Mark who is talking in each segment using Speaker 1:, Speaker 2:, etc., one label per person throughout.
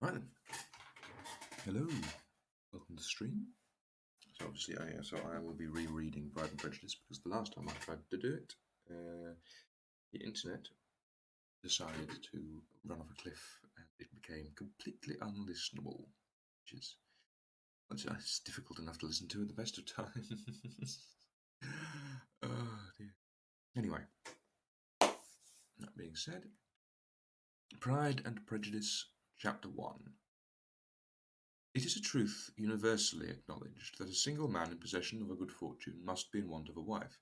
Speaker 1: Right then. Hello. Welcome to the stream. So obviously, I will be rereading Pride and Prejudice because the last time I tried to do it, the internet decided to run off a cliff and it became completely unlistenable, which is it's difficult enough to listen to at the best of times. Oh dear. Anyway, that being said, Pride and Prejudice, Chapter 1. It is a truth universally acknowledged that a single man in possession of a good fortune must be in want of a wife.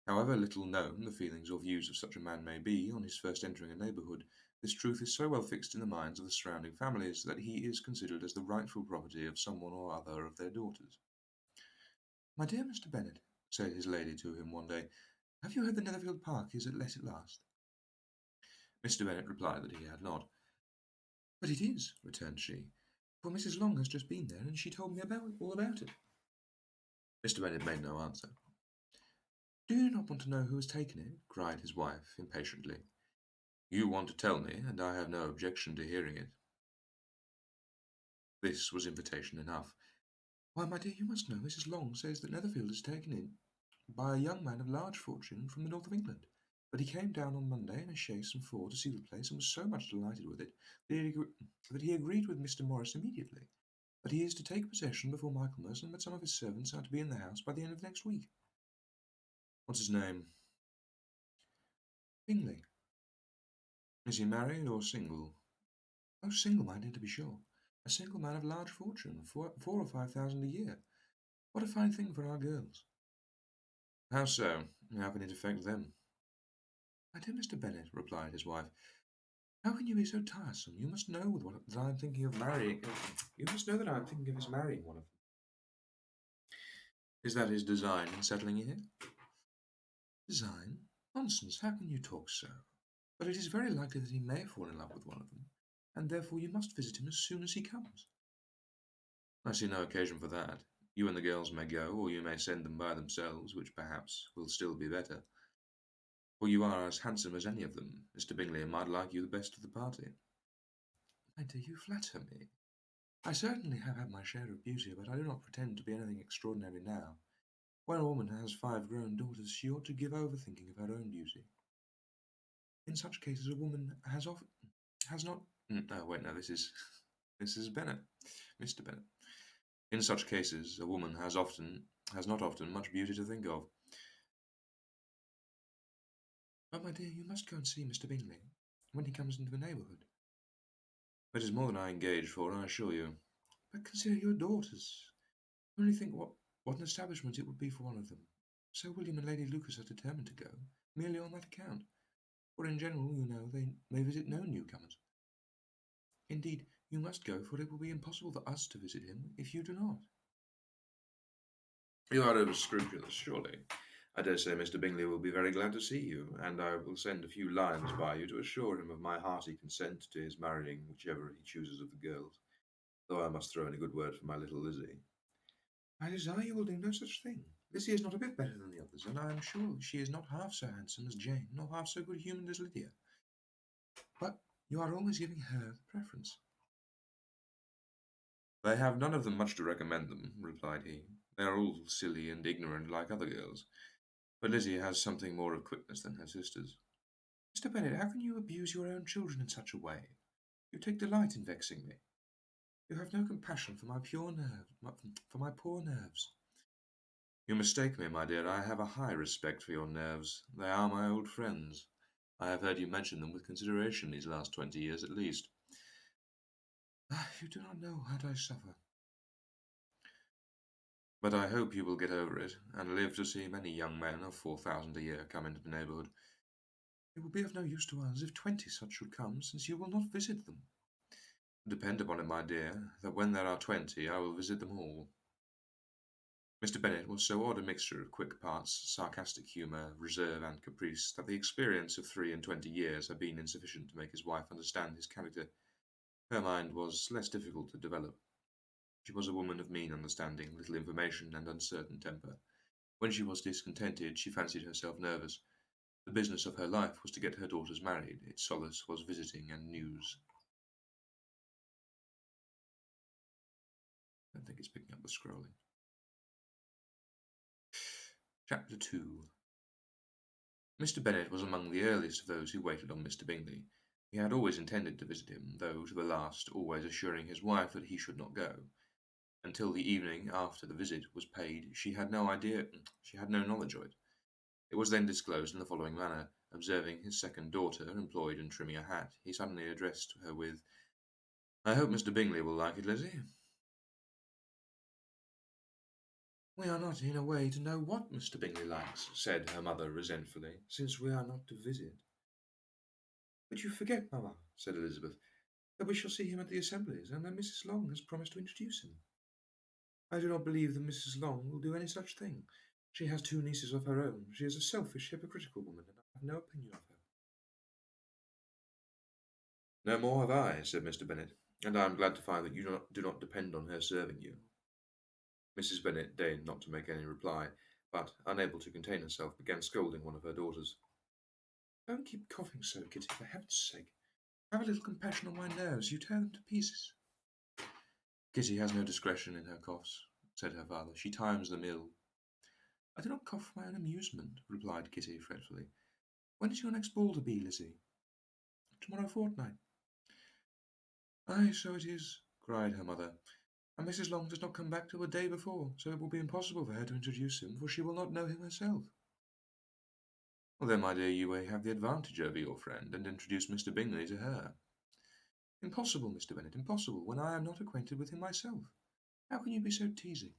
Speaker 1: However little known the feelings or views of such a man may be on his first entering a neighbourhood, this truth is so well fixed in the minds of the surrounding families that he is considered as the rightful property of some one or other of their daughters. "My dear Mr. Bennet," said his lady to him one day, "have you heard that Netherfield Park is let at last?" Mr. Bennet replied that he had not. "But it is," returned she, "for Mrs. Long has just been there, and she told me all about it." Mr. Bennet made no answer. "Do you not want to know who has taken it?" cried his wife, impatiently. "You want to tell me, and I have no objection to hearing it." This was invitation enough. "Why, my dear, you must know Mrs. Long says that Netherfield is taken in by a young man of large fortune from the north of England. But he came down on Monday in a chaise and four to see the place, and was so much delighted with it that he agreed with Mr. Morris immediately. But he is to take possession before Michaelmas, and that some of his servants are to be in the house by the end of next week." "What's his name?" "Bingley." "Is he married or single?" "Oh, single, my dear, to be sure. A single man of large fortune, 4 or 5 thousand a year. What a fine thing for our girls!" "How so? How can it affect them?" "My dear Mr. Bennet," replied his wife, "how can you be so tiresome? You must know that I am thinking of marrying. You must know that I am thinking of his marrying one of them." "Is that his design in settling here?" "Design? Nonsense! How can you talk so? But it is very likely that he may fall in love with one of them, and therefore you must visit him as soon as he comes." "I see no occasion for that. You and the girls may go, or you may send them by themselves, which perhaps will still be better. For you are as handsome as any of them. Mr. Bingley might like you the best of the party." "My dear, you flatter me. I certainly have had my share of beauty, but I do not pretend to be anything extraordinary now. When a woman has 5 grown daughters, she ought to give over thinking of her own beauty. In such cases, a woman has not. Oh wait, no, this is Mrs. Bennet, Mr. Bennet. In such cases, a woman has not often much beauty to think of." "But, my dear, you must go and see Mr. Bingley when he comes into the neighbourhood." "It is more than I engage for, I assure you." "But consider your daughters. Only think what an establishment it would be for one of them. Sir William and Lady Lucas are determined to go, merely on that account. For in general, you know, they may visit no newcomers. Indeed, you must go, for it will be impossible for us to visit him if you do not." "You are over scrupulous, surely. I dare say Mr. Bingley will be very glad to see you, and I will send a few lines by you to assure him of my hearty consent to his marrying whichever he chooses of the girls, though I must throw in a good word for my little Lizzie." "I desire you will do no such thing. Lizzie is not a bit better than the others, and I am sure she is not half so handsome as Jane, nor half so good-humoured as Lydia. But you are always giving her the preference." "They have none of them much to recommend them," replied he. "They are all silly and ignorant like other girls. But Lizzie has something more of quickness than her sisters." "Mr. Bennet, how can you abuse your own children in such a way? You take delight in vexing me. You have no compassion for my poor nerves." "You mistake me, my dear. I have a high respect for your nerves. They are my old friends. I have heard you mention them with consideration these last 20 years at least." "Ah, you do not know how I suffer." "But I hope you will get over it, and live to see many young men of 4,000 a year come into the neighbourhood." "It will be of no use to us if 20 such should come, since you will not visit them." "Depend upon it, my dear, that when there are 20 I will visit them all." Mr. Bennet was so odd a mixture of quick parts, sarcastic humour, reserve, and caprice, that the experience of 3 and 20 years had been insufficient to make his wife understand his character. Her mind was less difficult to develop. She was a woman of mean understanding, little information, and uncertain temper. When she was discontented, she fancied herself nervous. The business of her life was to get her daughters married. Its solace was visiting and news. don't think it's picking up the scrolling. Chapter 2. Mr. Bennet was among the earliest of those who waited on Mr. Bingley. He had always intended to visit him, though to the last always assuring his wife that he should not go. Until the evening after the visit was paid, she had no knowledge of it. It was then disclosed in the following manner. Observing his second daughter employed in trimming a hat, he suddenly addressed her with, "I hope Mr. Bingley will like it, Lizzie." "We are not in a way to know what Mr. Bingley likes," said her mother resentfully, "since we are not to visit." "But you forget, mamma," said Elizabeth, "that we shall see him at the assemblies, and that Mrs. Long has promised to introduce him." "I do not believe that Mrs. Long will do any such thing. She has two nieces of her own. She is a selfish, hypocritical woman, and I have no opinion of her." "No more have I," said Mr. Bennet, "and I am glad to find that you do not depend on her serving you." Mrs. Bennet deigned not to make any reply, but, unable to contain herself, began scolding one of her daughters. "Don't keep coughing so, Kitty, for heaven's sake. Have a little compassion on my nerves. You tear them to pieces." "Kitty has no discretion in her coughs," said her father. "She times them ill." "I do not cough for my own amusement," replied Kitty fretfully. "When is your next ball to be, Lizzie?" "Tomorrow fortnight." "Ay, so it is," cried her mother. "And Mrs. Long does not come back till the day before, so it will be impossible for her to introduce him, for she will not know him herself." "Well, then, my dear, you may have the advantage over your friend, and introduce Mr. Bingley to her." "Impossible, Mr. Bennet, impossible, when I am not acquainted with him myself. How can you be so teasing?"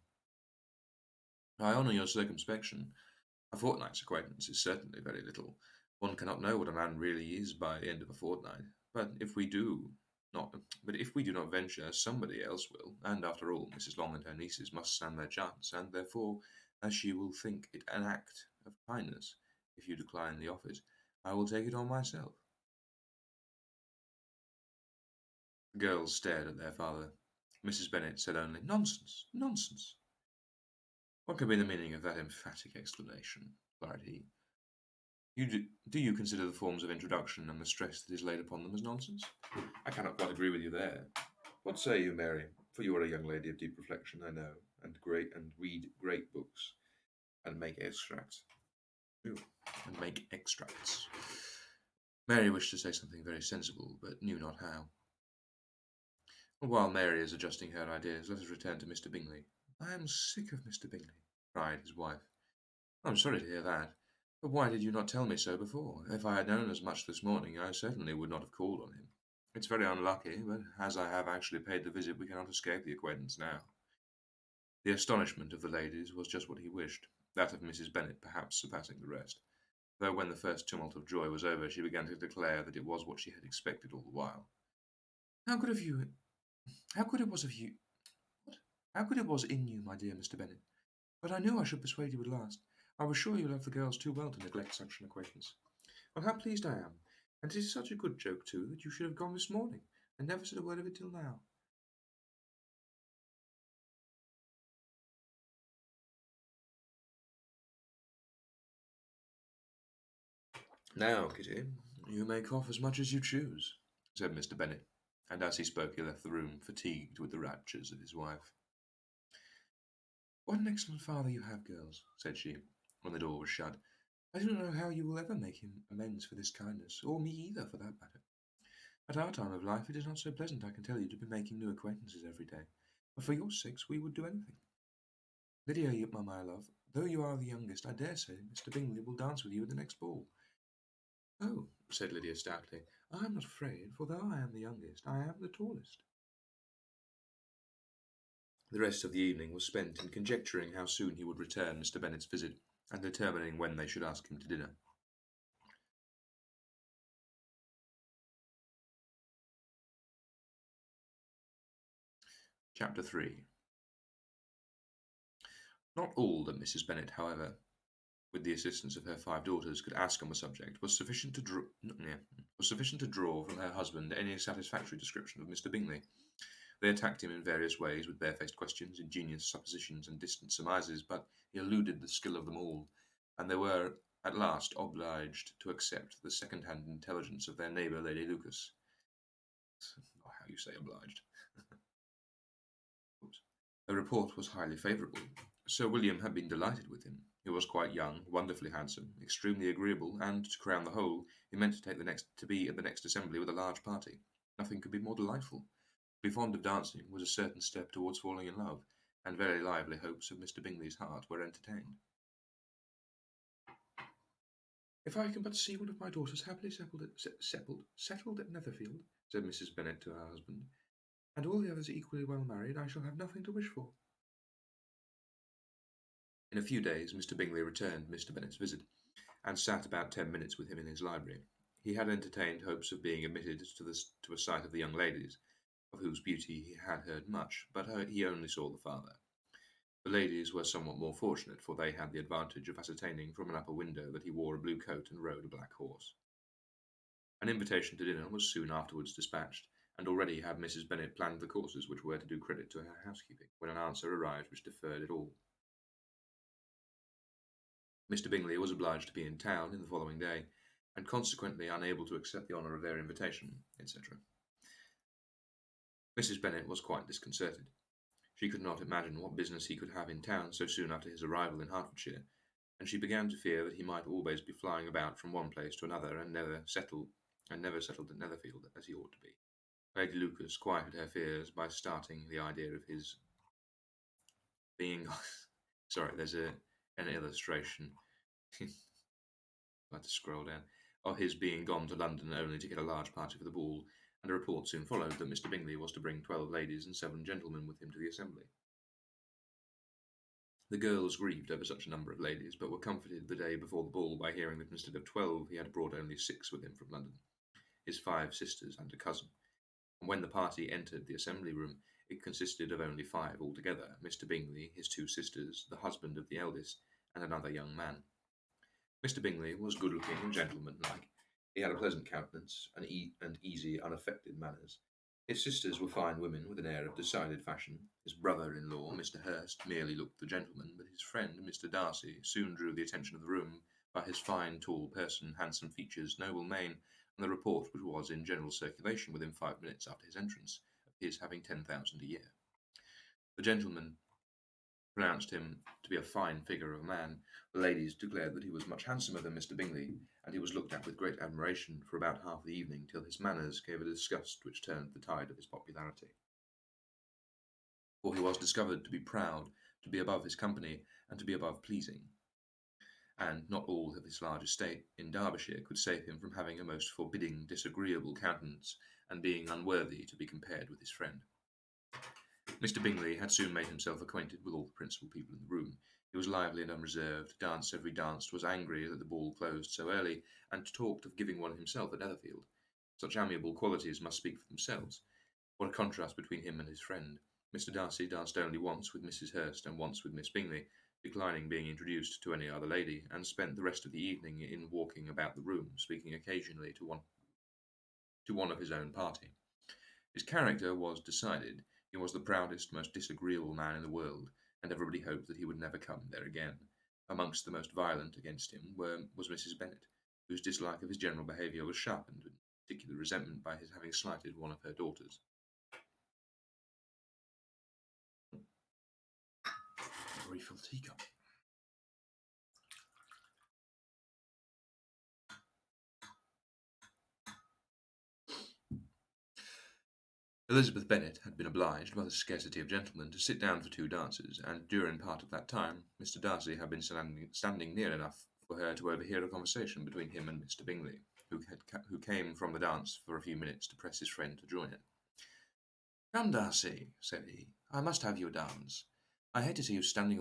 Speaker 1: "I honour your circumspection. A fortnight's acquaintance is certainly very little. One cannot know what a man really is by the end of a fortnight. But if we do not venture, somebody else will, and after all, Mrs. Long and her nieces must stand their chance, and therefore, as she will think it an act of kindness if you decline the office, I will take it on myself." The girls stared at their father. Mrs. Bennet said only, "Nonsense, nonsense." "What can be the meaning of that emphatic exclamation?" cried he. Do you consider the forms of introduction and the stress that is laid upon them as nonsense?" "I cannot quite agree with you there. What say you, Mary? For you are a young lady of deep reflection, I know, and read great books, and make extracts." Ooh, and make extracts. Mary wished to say something very sensible, but knew not how. While Mary is adjusting her ideas, let us return to Mr. Bingley. "I am sick of Mr. Bingley," cried his wife. "I am sorry to hear that. But why did you not tell me so before? If I had known as much this morning, I certainly would not have called on him. It's very unlucky, but as I have actually paid the visit, we cannot escape the acquaintance now." The astonishment of the ladies was just what he wished, that of Mrs. Bennet perhaps surpassing the rest, though when the first tumult of joy was over, she began to declare that it was what she had expected all the while. "How good it was of you, what? How good it was in you, my dear Mr. Bennet. But I knew I should persuade you at last. I was sure you loved the girls too well to neglect such an acquaintance. Well, how pleased I am! And it is such a good joke, too, that you should have gone this morning, and never said a word of it till now." "Now, Kitty, you may cough as much as you choose," said Mr. Bennet, and as he spoke he left the room, fatigued with the raptures of his wife. "What an excellent father you have, girls," said she, when the door was shut. "I do not know how you will ever make him amends for this kindness, or me either, for that matter. At our time of life it is not so pleasant, I can tell you, to be making new acquaintances every day. But for your sakes we would do anything. Lydia, my love, though you are the youngest, I dare say Mr. Bingley will dance with you at the next ball." "Oh," said Lydia stoutly, "I am not afraid, for though I am the youngest, I am the tallest." The rest of the evening was spent in conjecturing how soon he would return Mr. Bennet's visit, and determining when they should ask him to dinner. Chapter 3. Not all that Mrs. Bennet, however, with the assistance of her 5 daughters, could ask on the subject was sufficient to draw from her husband any satisfactory description of Mr. Bingley. They attacked him in various ways, with barefaced questions, ingenious suppositions, and distant surmises, but he eluded the skill of them all, and they were at last obliged to accept the second-hand intelligence of their neighbour, Lady Lucas. Or how you say obliged. The report was highly favourable. Sir William had been delighted with him. He was quite young, wonderfully handsome, extremely agreeable, and, to crown the whole, he meant to be at the next assembly with a large party. Nothing could be more delightful. To be fond of dancing was a certain step towards falling in love, and very lively hopes of Mr. Bingley's heart were entertained. "If I can but see one of my daughters happily settled at Netherfield," said Mrs. Bennet to her husband, "and all the others equally well married, I shall have nothing to wish for." In a few days Mr. Bingley returned Mr. Bennet's visit, and sat about 10 minutes with him in his library. He had entertained hopes of being admitted to a sight of the young ladies, of whose beauty he had heard much, but he only saw the father. The ladies were somewhat more fortunate, for they had the advantage of ascertaining from an upper window that he wore a blue coat and rode a black horse. An invitation to dinner was soon afterwards dispatched, and already had Mrs. Bennet planned the courses which were to do credit to her housekeeping, when an answer arrived which deferred it all. Mr. Bingley was obliged to be in town in the following day, and consequently unable to accept the honour of their invitation, etc. Mrs. Bennet was quite disconcerted. She could not imagine what business he could have in town so soon after his arrival in Hertfordshire, and she began to fear that he might always be flying about from one place to another, and never settled at Netherfield as he ought to be. Lady Lucas quieted her fears by starting the idea of his being sorry, there's an illustration. I had to scroll down. Of his being gone to London only to get a large party for the ball, and a report soon followed that Mr. Bingley was to bring 12 ladies and 7 gentlemen with him to the assembly. The girls grieved over such a number of ladies, but were comforted the day before the ball by hearing that instead of 12 he had brought only 6 with him from London, his 5 sisters and a cousin. And when the party entered the assembly room, it consisted of only 5 altogether: Mr. Bingley, his 2 sisters, the husband of the eldest, and another young man. Mr. Bingley was good-looking and gentlemanlike. He had a pleasant countenance and easy, unaffected manners. His sisters were fine women with an air of decided fashion. His brother-in-law, Mr. Hurst, merely looked the gentleman, but his friend, Mr. Darcy, soon drew the attention of the room by his fine, tall person, handsome features, noble mien, and the report which was in general circulation within 5 minutes after his entrance, of his having 10,000 a year. The gentleman pronounced him to be a fine figure of a man. The ladies declared that he was much handsomer than Mr. Bingley, and he was looked at with great admiration for about half the evening, till his manners gave a disgust which turned the tide of his popularity. For he was discovered to be proud, to be above his company, and to be above pleasing. And not all of his large estate in Derbyshire could save him from having a most forbidding, disagreeable countenance, and being unworthy to be compared with his friend. Mr. Bingley had soon made himself acquainted with all the principal people in the room. He was lively and unreserved, danced every dance, was angry that the ball closed so early, and talked of giving one himself at Netherfield. Such amiable qualities must speak for themselves. What a contrast between him and his friend! Mr. Darcy danced only once with Mrs. Hurst and once with Miss Bingley, declining being introduced to any other lady, and spent the rest of the evening in walking about the room, speaking occasionally to one of his own party. His character was decided. He was the proudest, most disagreeable man in the world, and everybody hoped that he would never come there again. Amongst the most violent against him was Mrs. Bennet, whose dislike of his general behaviour was sharpened with particular resentment by his having slighted one of her daughters. Refill teacup. Elizabeth Bennet had been obliged, by the scarcity of gentlemen, to sit down for 2 dances, and during part of that time Mr. Darcy had been standing near enough for her to overhear a conversation between him and Mr. Bingley, who came from the dance for a few minutes to press his friend to join it. "Come, Darcy," said he, "I must have you dance. I hate to see you standing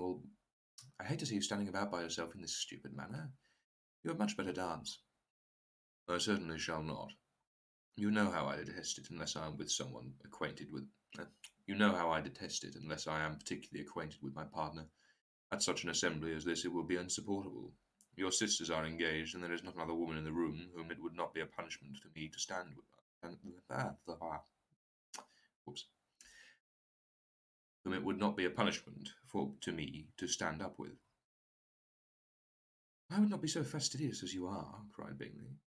Speaker 1: about by yourself in this stupid manner. You had much better dance." "I certainly shall not. You know how I detest it unless I am with someone acquainted with. You know how I detest it unless I am particularly acquainted with my partner. At such an assembly as this it will be insupportable. Your sisters are engaged, and there is not another woman in the room whom it would not be a punishment to me to stand with. Whom it would not be a punishment to me to stand up with." "I would not be so fastidious as you are," cried Bingley,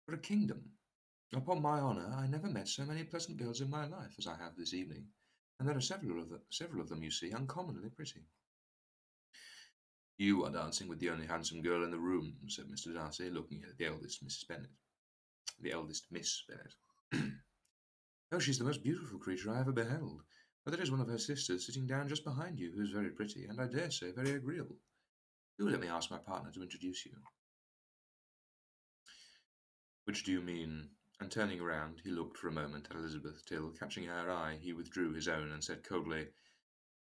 Speaker 1: "for a kingdom. Upon my honour, I never met so many pleasant girls in my life as I have this evening, and there are several of them, you see, uncommonly pretty. You are dancing with the only handsome girl in the room, said Mr. Darcy, looking at the eldest Mrs. Bennet. The eldest Miss Bennet. Oh, she's the most beautiful creature I ever beheld. But there is one of her sisters sitting down just behind you, who is very pretty, and I dare say very agreeable. Do let me ask my partner to introduce you. Which do you mean? And turning round, he looked for a moment at Elizabeth, till, catching her eye, he withdrew his own and said coldly,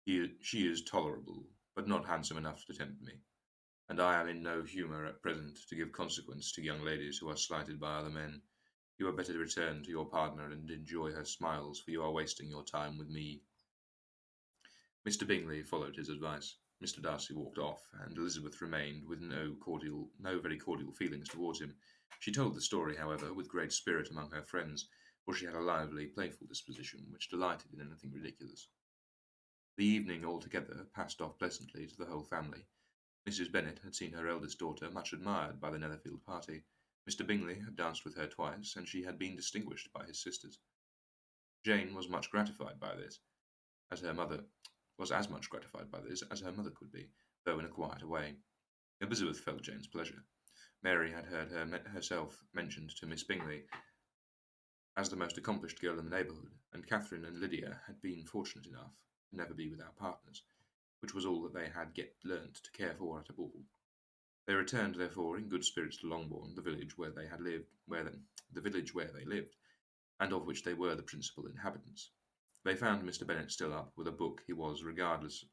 Speaker 1: She is tolerable, but not handsome enough to tempt me, and I am in no humour at present to give consequence to young ladies who are slighted by other men. You had better return to your partner and enjoy her smiles, for you are wasting your time with me. Mr. Bingley followed his advice. Mr. Darcy walked off, and Elizabeth remained with no very cordial feelings towards him. She told the story, however, with great spirit among her friends, for she had a lively, playful disposition, which delighted in anything ridiculous. The evening altogether passed off pleasantly to the whole family. Mrs. Bennet had seen her eldest daughter much admired by the Netherfield party. Mr. Bingley had danced with her twice, and she had been distinguished by his sisters. Jane was much gratified by this, as her mother was as much gratified by this as her mother could be, though in a quieter way. Elizabeth felt Jane's pleasure. Mary had heard herself mentioned to Miss Bingley as the most accomplished girl in the neighbourhood, and Catherine and Lydia had been fortunate enough to never be without partners, which was all that they had yet learnt to care for at a ball. They returned, therefore, in good spirits to Longbourn, the village where they lived, and of which they were the principal inhabitants. They found Mr. Bennet still up with a book. He was regardless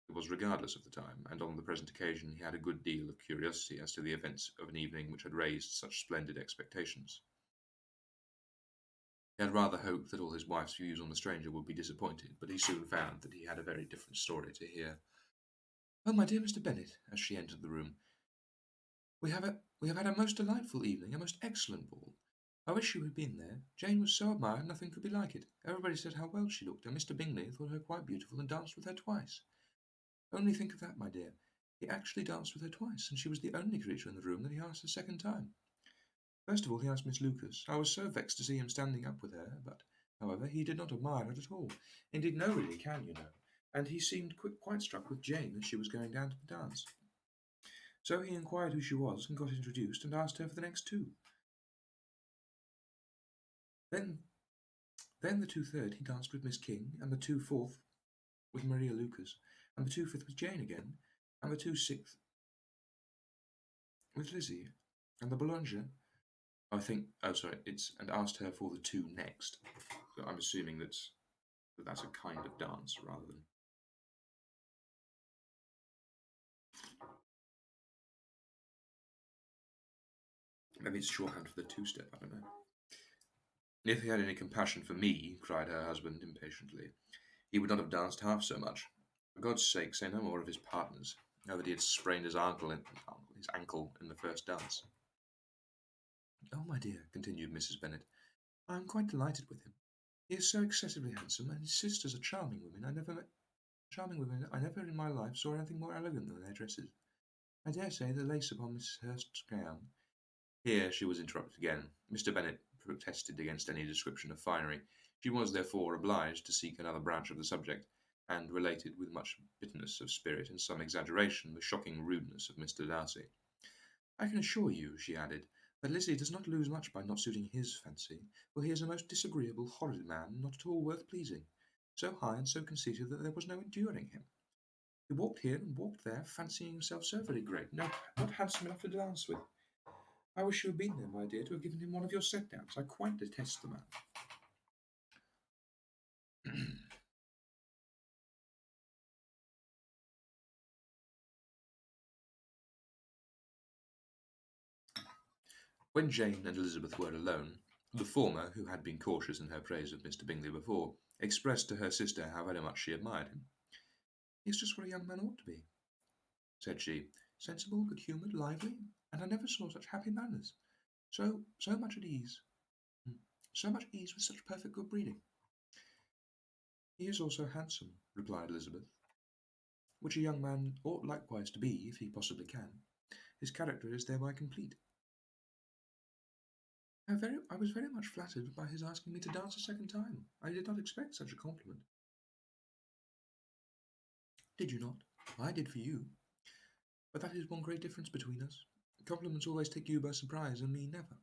Speaker 1: of the time, and on the present occasion he had a good deal of curiosity as to the events of an evening which had raised such splendid expectations. He had rather hoped that all his wife's views on the stranger would be disappointed, but he soon found that he had a very different story to hear. Oh, my dear Mr. Bennet, as she entered the room, we have had a most delightful evening, a most excellent ball. I wish you had been there. Jane was so admired, nothing could be like it. Everybody said how well she looked, and Mr. Bingley thought her quite beautiful and danced with her twice. Only think of that, my dear. He actually danced with her twice, and she was the only creature in the room that he asked a second time. First of all, he asked Miss Lucas. I was so vexed to see him standing up with her, but, however, he did not admire her at all. Indeed, nobody can, you know. And he seemed quite struck with Jane as she was going down to the dance. So he inquired who she was and got introduced and asked her for the next two. Then the 2/3 he danced with Miss King, and the 2/4 with Maria Lucas, and the 2/5 with Jane again, and the 2/6 with Lizzie, and the Boulanger. And asked her for the two next. So I'm assuming that's a kind of dance rather than. Maybe it's shorthand for the two-step, I don't know. If he had any compassion for me, cried her husband impatiently, he would not have danced half so much. For God's sake, say no more of his partners, now that he had sprained his ankle in the first dance. Oh, my dear, continued Mrs. Bennet, I am quite delighted with him. He is so excessively handsome, and his sisters are charming women. I never in my life saw anything more elegant than their dresses. I dare say the lace upon Mrs. Hurst's gown. Here she was interrupted again. Mr. Bennet protested against any description of finery. She was therefore obliged to seek another branch of the subject, and related with much bitterness of spirit and some exaggeration the shocking rudeness of Mr. Darcy. I can assure you, she added, that Lizzie does not lose much by not suiting his fancy, for he is a most disagreeable, horrid man, not at all worth pleasing, so high and so conceited that there was no enduring him. He walked here and walked there, fancying himself so very great, not handsome enough to dance with. I wish you had been there, my dear, to have given him one of your set-downs. I quite detest the man. When Jane and Elizabeth were alone, the former, who had been cautious in her praise of Mr. Bingley before, expressed to her sister how very much she admired him. He is just what a young man ought to be, said she, sensible, good-humoured, lively, and I never saw such happy manners. So much at ease. So much ease with such perfect good breeding. He is also handsome, replied Elizabeth, which a young man ought likewise to be, if he possibly can. His character is thereby complete. I was very much flattered by his asking me to dance a second time. I did not expect such a compliment. Did you not? I did for you. But that is one great difference between us. Compliments always take you by surprise, and me never.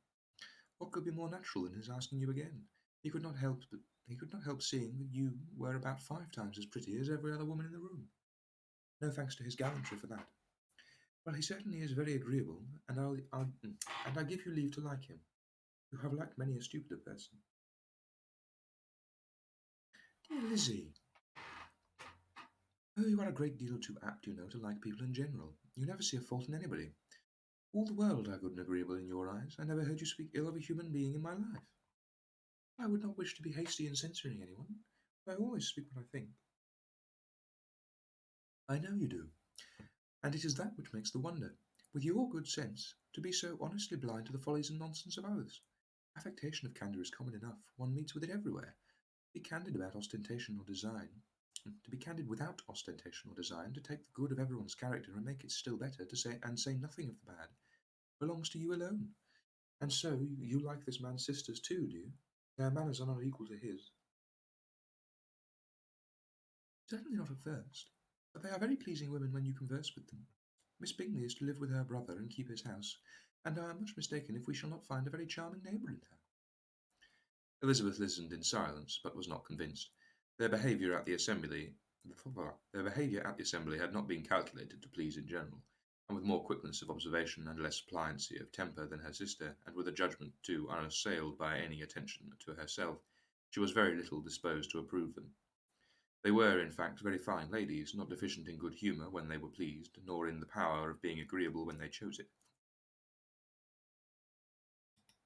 Speaker 1: What could be more natural than his asking you again? He could not help but he could not help seeing that you were about 5 times as pretty as every other woman in the room. No thanks to his gallantry for that. Well, he certainly is very agreeable, and I give you leave to like him. You have liked many a stupider person. Dear Lizzie, oh, you are a great deal too apt, you know, to like people in general. You never see a fault in anybody. All the world are good and agreeable in your eyes. I never heard you speak ill of a human being in my life. I would not wish to be hasty in censoring anyone. I always speak what I think. I know you do, and it is that which makes the wonder, with your good sense, to be so honestly blind to the follies and nonsense of others. Affectation of candour is common enough. One meets with it everywhere. Be candid about ostentation or design. To be candid without ostentation or design, to take the good of everyone's character and make it still better, to say nothing of the bad, belongs to you alone. And so you like this man's sisters too, do you? Their manners are not equal to his. Certainly not at first, but they are very pleasing women when you converse with them. Miss Bingley is to live with her brother and keep his house, and I am much mistaken if we shall not find a very charming neighbour in her. Elizabeth listened in silence, but was not convinced. Their behaviour at the assembly their behaviour at the assembly had not been calculated to please in general, and with more quickness of observation and less pliancy of temper than her sister, and with a judgment too unassailed by any attention to herself, she was very little disposed to approve them. They were, in fact, very fine ladies, not deficient in good humour when they were pleased, nor in the power of being agreeable when they chose it.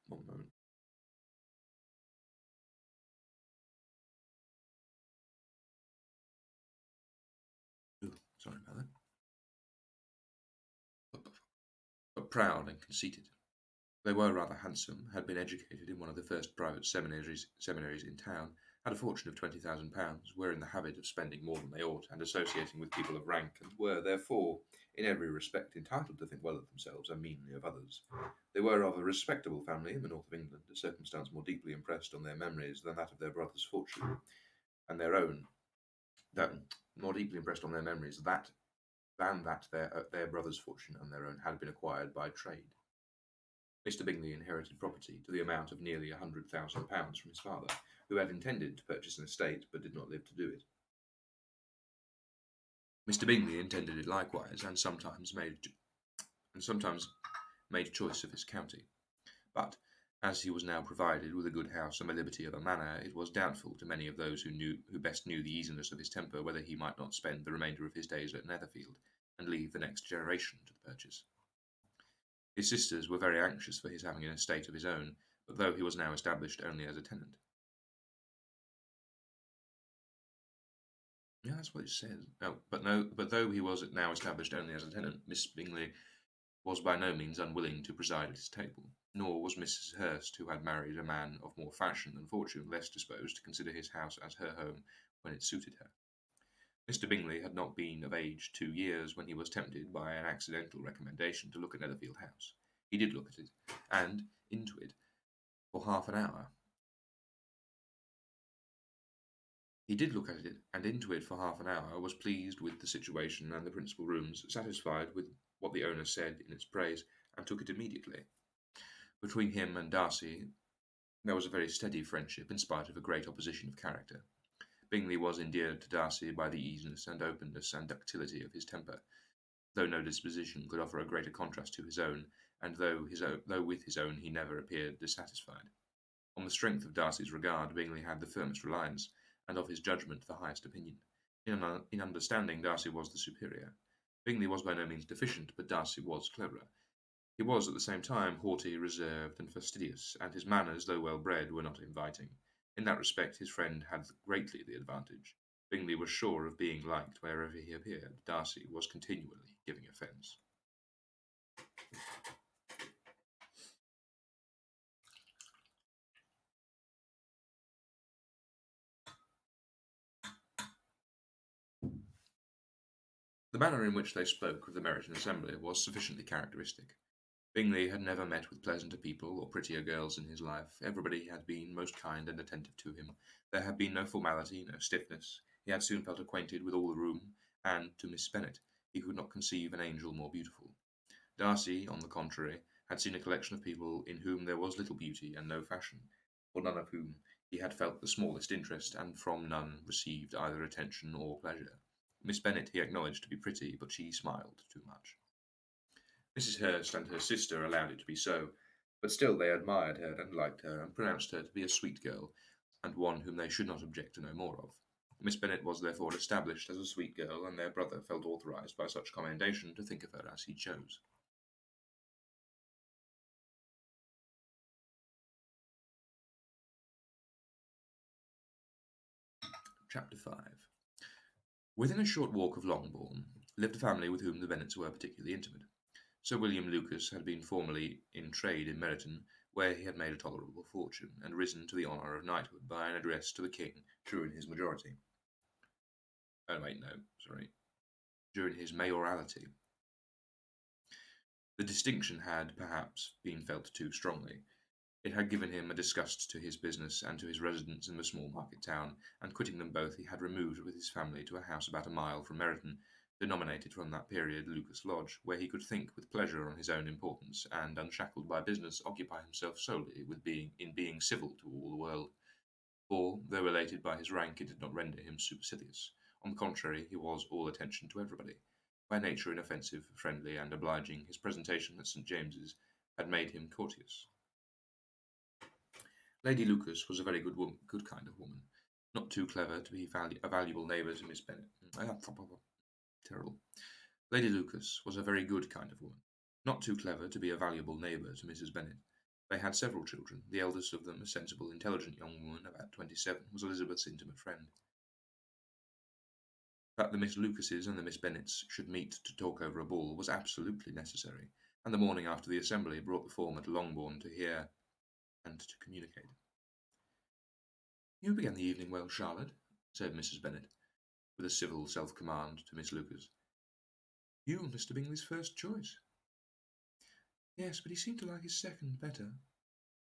Speaker 1: One moment. Ooh, sorry about that. But proud and conceited. They were rather handsome, had been educated in one of the first private seminaries in town, had a fortune of £20,000, were in the habit of spending more than they ought, and associating with people of rank, and were, therefore, in every respect entitled to think well of themselves and meanly of others. They were of a respectable family in the north of England, a circumstance more deeply impressed on their memories than that of their brother's fortune, and their own, that more deeply impressed on their memories than that their brother's fortune and their own had been acquired by trade. Mr. Bingley inherited property to the amount of nearly £100,000 from his father, who had intended to purchase an estate but did not live to do it. Mr. Bingley intended it likewise, and sometimes made choice of his county. But as he was now provided with a good house and the liberty of a manor, it was doubtful to many of those who best knew the easiness of his temper whether he might not spend the remainder of his days at Netherfield, and leave the next generation to the purchase. His sisters were very anxious for his having an estate of his own, but though he was now established only as a tenant. Yeah, that's what it says. But though he was now established only as a tenant, Miss Bingley was by no means unwilling to preside at his table, nor was Mrs. Hurst, who had married a man of more fashion than fortune, less disposed to consider his house as her home when it suited her. Mr. Bingley had not been of age 2 years when he was tempted by an accidental recommendation to look at Netherfield House. He did look at it, and into it, for half an hour. He did look at it, and into it for half an hour, was pleased with the situation and the principal rooms, satisfied with what the owner said in its praise, and took it immediately. Between him and Darcy there was a very steady friendship, in spite of a great opposition of character. Bingley was endeared to Darcy by the easiness and openness and ductility of his temper, though no disposition could offer a greater contrast to his own, and though with his own he never appeared dissatisfied. On the strength of Darcy's regard, Bingley had the firmest reliance, and of his judgment the highest opinion. In understanding, Darcy was the superior. Bingley was by no means deficient, but Darcy was cleverer. He was at the same time haughty, reserved, and fastidious, and his manners, though well bred, were not inviting. In that respect his friend had greatly the advantage. Bingley was sure of being liked wherever he appeared. Darcy was continually giving offence. The manner in which they spoke of the Meryton assembly was sufficiently characteristic. Bingley had never met with pleasanter people or prettier girls in his life. Everybody had been most kind and attentive to him. There had been no formality, no stiffness. He had soon felt acquainted with all the room, and to Miss Bennet he could not conceive an angel more beautiful. Darcy, on the contrary, had seen a collection of people in whom there was little beauty and no fashion, for none of whom he had felt the smallest interest, and from none received either attention or pleasure. Miss Bennet he acknowledged to be pretty, but she smiled too much. Mrs. Hurst and her sister allowed it to be so, but still they admired her and liked her, and pronounced her to be a sweet girl, and one whom they should not object to know more of. Miss Bennet was therefore established as a sweet girl, and their brother felt authorised by such commendation to think of her as he chose. Chapter 5. Within a short walk of Longbourn lived a family with whom the Bennets were particularly intimate. Sir William Lucas had been formerly in trade in Meryton, where he had made a tolerable fortune, and risen to the honour of knighthood by an address to the king during his majority. Oh, wait, no, sorry. During his mayoralty. The distinction had, perhaps, been felt too strongly. It had given him a disgust to his business and to his residence in the small market town, and quitting them both, he had removed with his family to a house about a mile from Meryton, denominated from that period Lucas Lodge, where he could think with pleasure on his own importance, and, unshackled by business, occupy himself solely with being civil to all the world. For, though related by his rank, it did not render him supercilious. On the contrary, he was all attention to everybody. By nature inoffensive, friendly, and obliging, his presentation at St. James's had made him courteous. Lady Lucas was a very good kind of woman, not too clever to be a valuable neighbour to Miss Bennet. Terrible. Lady Lucas was a very good kind of woman, not too clever to be a valuable neighbour to Mrs. Bennet. They had several children. The eldest of them, a sensible, intelligent young woman about 27, was Elizabeth's intimate friend. That the Miss Lucases and the Miss Bennets should meet to talk over a ball was absolutely necessary, and the morning after the assembly brought the former to Longbourn to hear and to communicate. "You began the evening well, Charlotte," said Mrs. Bennet, with a civil self-command to Miss Lucas. "You were Mr. Bingley's first choice." "Yes, but he seemed to like his second better."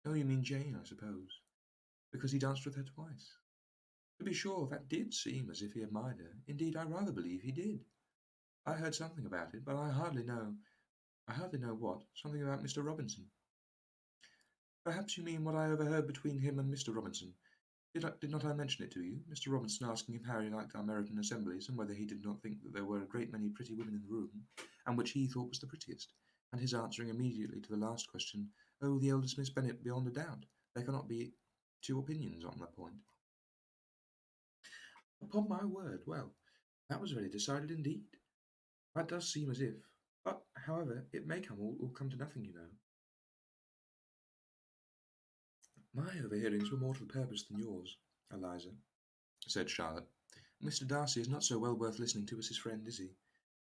Speaker 1: "Oh, you mean Jane, I suppose, because he danced with her twice." "To be sure, that did seem as if he admired her. Indeed, I rather believe he did. I heard something about it, but I hardly know what. Something about Mr. Robinson." "Perhaps you mean what I overheard between him and Mr. Robinson. Did not I mention it to you? Mr. Robinson asking him how he liked our Meryton assemblies, and whether he did not think that there were a great many pretty women in the room, and which he thought was the prettiest, and his answering immediately to the last question, 'Oh, the eldest Miss Bennet, beyond a doubt. There cannot be two opinions on the point.'" "Upon my word, well, that was very decided indeed. That does seem as if. But, however, it may all come to nothing, you know." "My overhearings were more to the purpose than yours, Eliza," said Charlotte. "Mr. Darcy is not so well worth listening to as his friend, is he?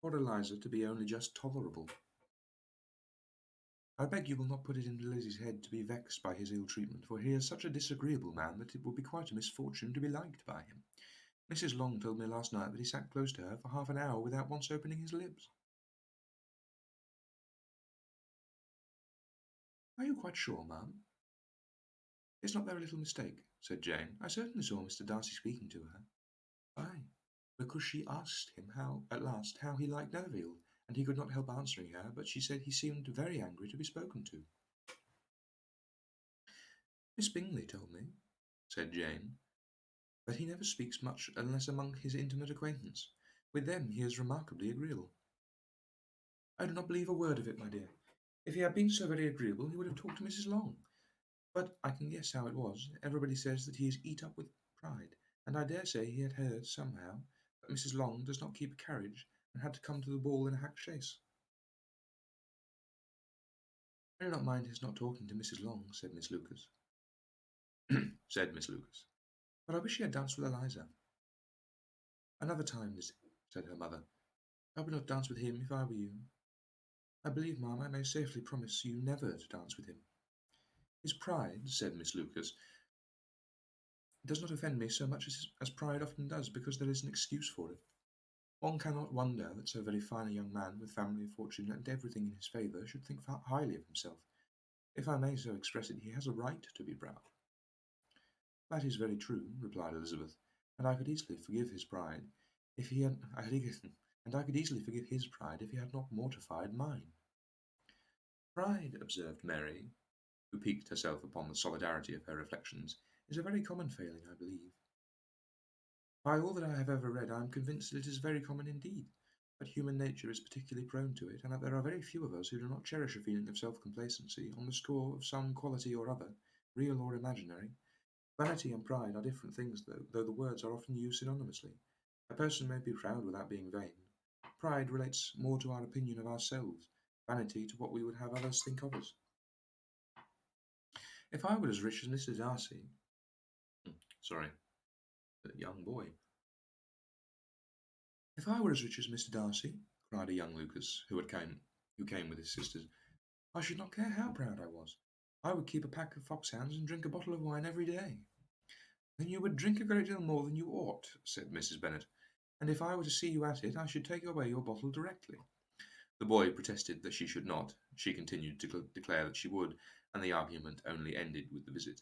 Speaker 1: Or Eliza to be only just tolerable. I beg you will not put it into Lizzie's head to be vexed by his ill treatment, for he is such a disagreeable man that it would be quite a misfortune to be liked by him. Mrs. Long told me last night that he sat close to her for half an hour without once opening his lips." "Are you quite sure, ma'am?" "Is not there a little mistake?" said Jane. "I certainly saw Mr. Darcy speaking to her." "Aye, because she asked him at last how he liked Netherfield, and he could not help answering her, but she said he seemed very angry to be spoken to." "Miss Bingley told me," said Jane, "that he never speaks much unless among his intimate acquaintance. With them he is remarkably agreeable." "I do not believe a word of it, my dear. If he had been so very agreeable, he would have talked to Mrs. Long. But I can guess how it was. Everybody says that he is eat up with pride, and I dare say he had heard, somehow, that Mrs. Long does not keep a carriage, and had to come to the ball in a hack chaise." "I do not mind his not talking to Mrs. Long," said Miss Lucas. "But I wish he had danced with Eliza." "Another time, Lizzie," said her mother. "I would not dance with him if I were you." "I believe, ma'am, I may safely promise you never to dance with him." "His pride," said Miss Lucas, "does not offend me so much as pride often does, because there is an excuse for it. One cannot wonder that so very fine a young man, with family, fortune, and everything in his favour, should think highly of himself. If I may so express it, he has a right to be proud." "That is very true," replied Elizabeth, "and I could easily forgive his pride. if he had, and I could easily forgive his pride if he had not mortified mine. Pride, observed Mary, who piqued herself upon the solidarity of her reflections, is a very common failing, I believe. By all that I have ever read, I am convinced that it is very common indeed, that human nature is particularly prone to it, and that there are very few of us who do not cherish a feeling of self-complacency on the score of some quality or other, real or imaginary. Vanity and pride are different things, though the words are often used synonymously. A person may be proud without being vain. Pride relates more to our opinion of ourselves, vanity to what we would have others think of us. If I were as rich as Mr. Darcy, sorry, the young boy. If I were as rich as Mr. Darcy, cried a young Lucas, who came with his sisters, I should not care how proud I was. I would keep a pack of foxhounds and drink a bottle of wine every day. Then you would drink a great deal more than you ought, said Mrs. Bennet, and if I were to see you at it, I should take away your bottle directly. The boy protested that she should not. She continued to declare that she would, and the argument only ended with the visit.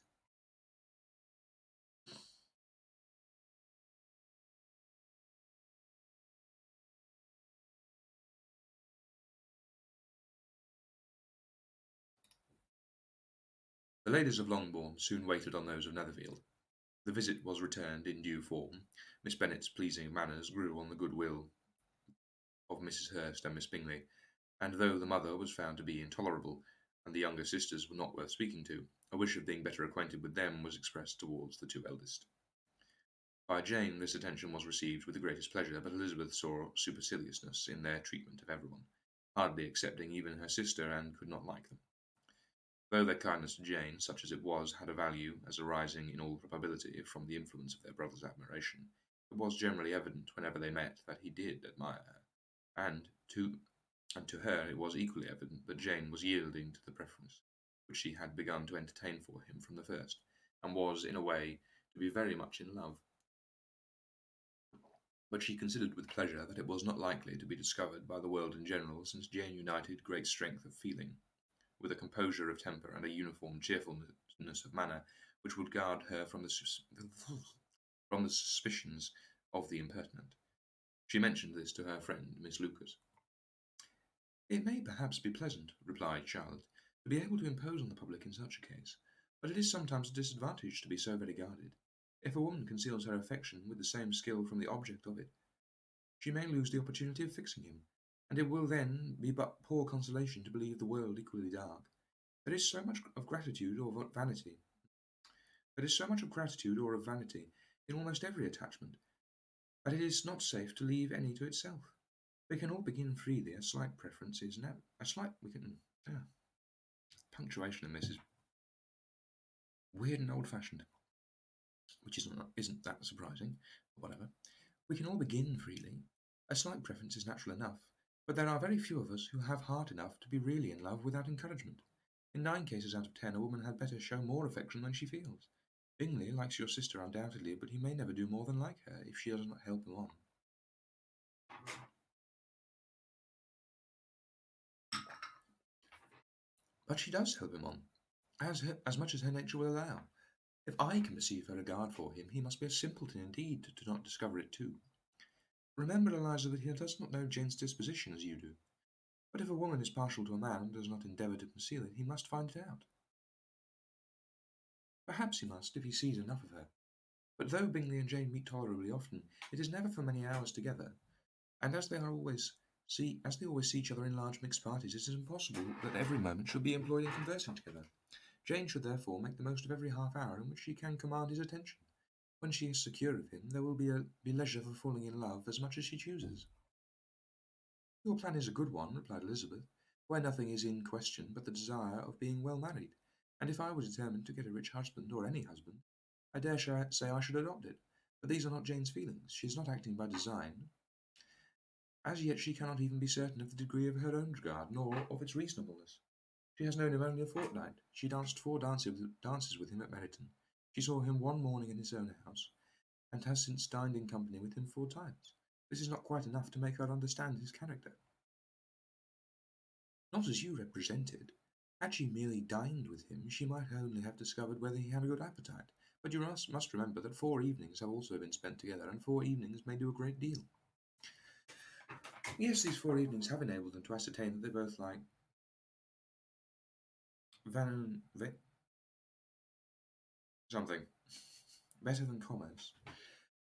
Speaker 1: The ladies of Longbourn soon waited on those of Netherfield. The visit was returned in due form. Miss Bennet's pleasing manners grew on the good will of Mrs. Hurst and Miss Bingley, and though the mother was found to be intolerable, and the younger sisters were not worth speaking to, a wish of being better acquainted with them was expressed towards the two eldest. By Jane this attention was received with the greatest pleasure, but Elizabeth saw superciliousness in their treatment of everyone, hardly excepting even her sister, and could not like them. Though their kindness to Jane, such as it was, had a value, as arising in all probability from the influence of their brother's admiration, it was generally evident whenever they met that he did admire her, and to her it was equally evident that Jane was yielding to the preference which she had begun to entertain for him from the first, and was, in a way, to be very much in love. But she considered with pleasure that it was not likely to be discovered by the world in general, since Jane united great strength of feeling with a composure of temper and a uniform cheerfulness of manner which would guard her from the suspicions of the impertinent. She mentioned this to her friend, Miss Lucas. It may perhaps be pleasant, replied Charlotte, to be able to impose on the public in such a case, but it is sometimes a disadvantage to be so very guarded. If a woman conceals her affection with the same skill from the object of it, she may lose the opportunity of fixing him, and it will then be but poor consolation to believe the world equally dark. There is so much of gratitude or of vanity. There is so much of gratitude or of vanity in almost every attachment that it is not safe to leave any to itself. We can all begin freely. A slight preference is now a slight. We can. Punctuation in this is weird and old-fashioned, which isn't that surprising. But whatever. We can all begin freely. A slight preference is natural enough, but there are very few of us who have heart enough to be really in love without encouragement. In 9 cases out of 10, a woman had better show more affection than she feels. Bingley likes your sister undoubtedly, but he may never do more than like her if she does not help him on. But she does help him on, as much as her nature will allow. If I can perceive her regard for him, he must be a simpleton indeed to not discover it too. Remember, Eliza, that he does not know Jane's disposition as you do. But if a woman is partial to a man and does not endeavour to conceal it, he must find it out. Perhaps he must, if he sees enough of her. But though Bingley and Jane meet tolerably often, it is never for many hours together, and as they always see each other in large mixed parties, it is impossible that every moment should be employed in conversing together. Jane should therefore make the most of every half hour in which she can command his attention. When she is secure of him, there will be leisure for falling in love as much as she chooses. Your plan is a good one, replied Elizabeth, where nothing is in question but the desire of being well married, and if I were determined to get a rich husband, or any husband, I dare say I should adopt it. But these are not Jane's feelings. She is not acting by design. As yet she cannot even be certain of the degree of her own regard, nor of its reasonableness. She has known him only a fortnight. She danced 4 dances with him at Meryton. She saw him one morning in his own house, and has since dined in company with him 4 times. This is not quite enough to make her understand his character. Not as you represented. Had she merely dined with him, she might only have discovered whether he had a good appetite. But you must remember that 4 evenings have also been spent together, and 4 evenings may do a great deal. Yes, these 4 evenings have enabled them to ascertain that they both like Van something better than commerce.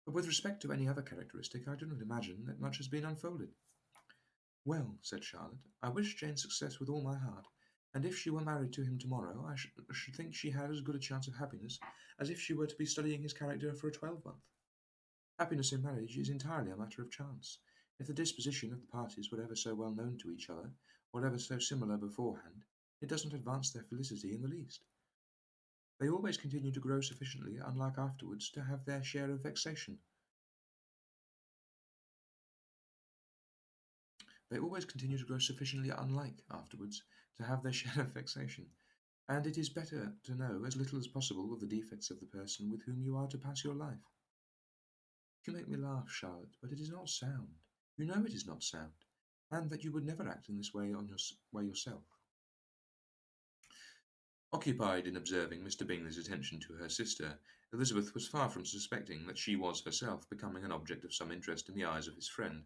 Speaker 1: But with respect to any other characteristic, I do not imagine that much has been unfolded. Well, said Charlotte, I wish Jane success with all my heart, and if she were married to him tomorrow, I should think she had as good a chance of happiness as if she were to be studying his character for a 12-month. Happiness in marriage is entirely a matter of chance. If the disposition of the parties were ever so well known to each other, or ever so similar beforehand, it does not advance their felicity in the least. They always continue to grow sufficiently unlike afterwards to have their share of vexation. They always continue to grow sufficiently unlike afterwards to have their share of vexation, and it is better to know as little as possible of the defects of the person with whom you are to pass your life. You make me laugh, Charlotte, but it is not sound. You know it is not sound, and that you would never act in this way yourself. Occupied in observing Mr. Bingley's attention to her sister, Elizabeth was far from suspecting that she was herself becoming an object of some interest in the eyes of his friend.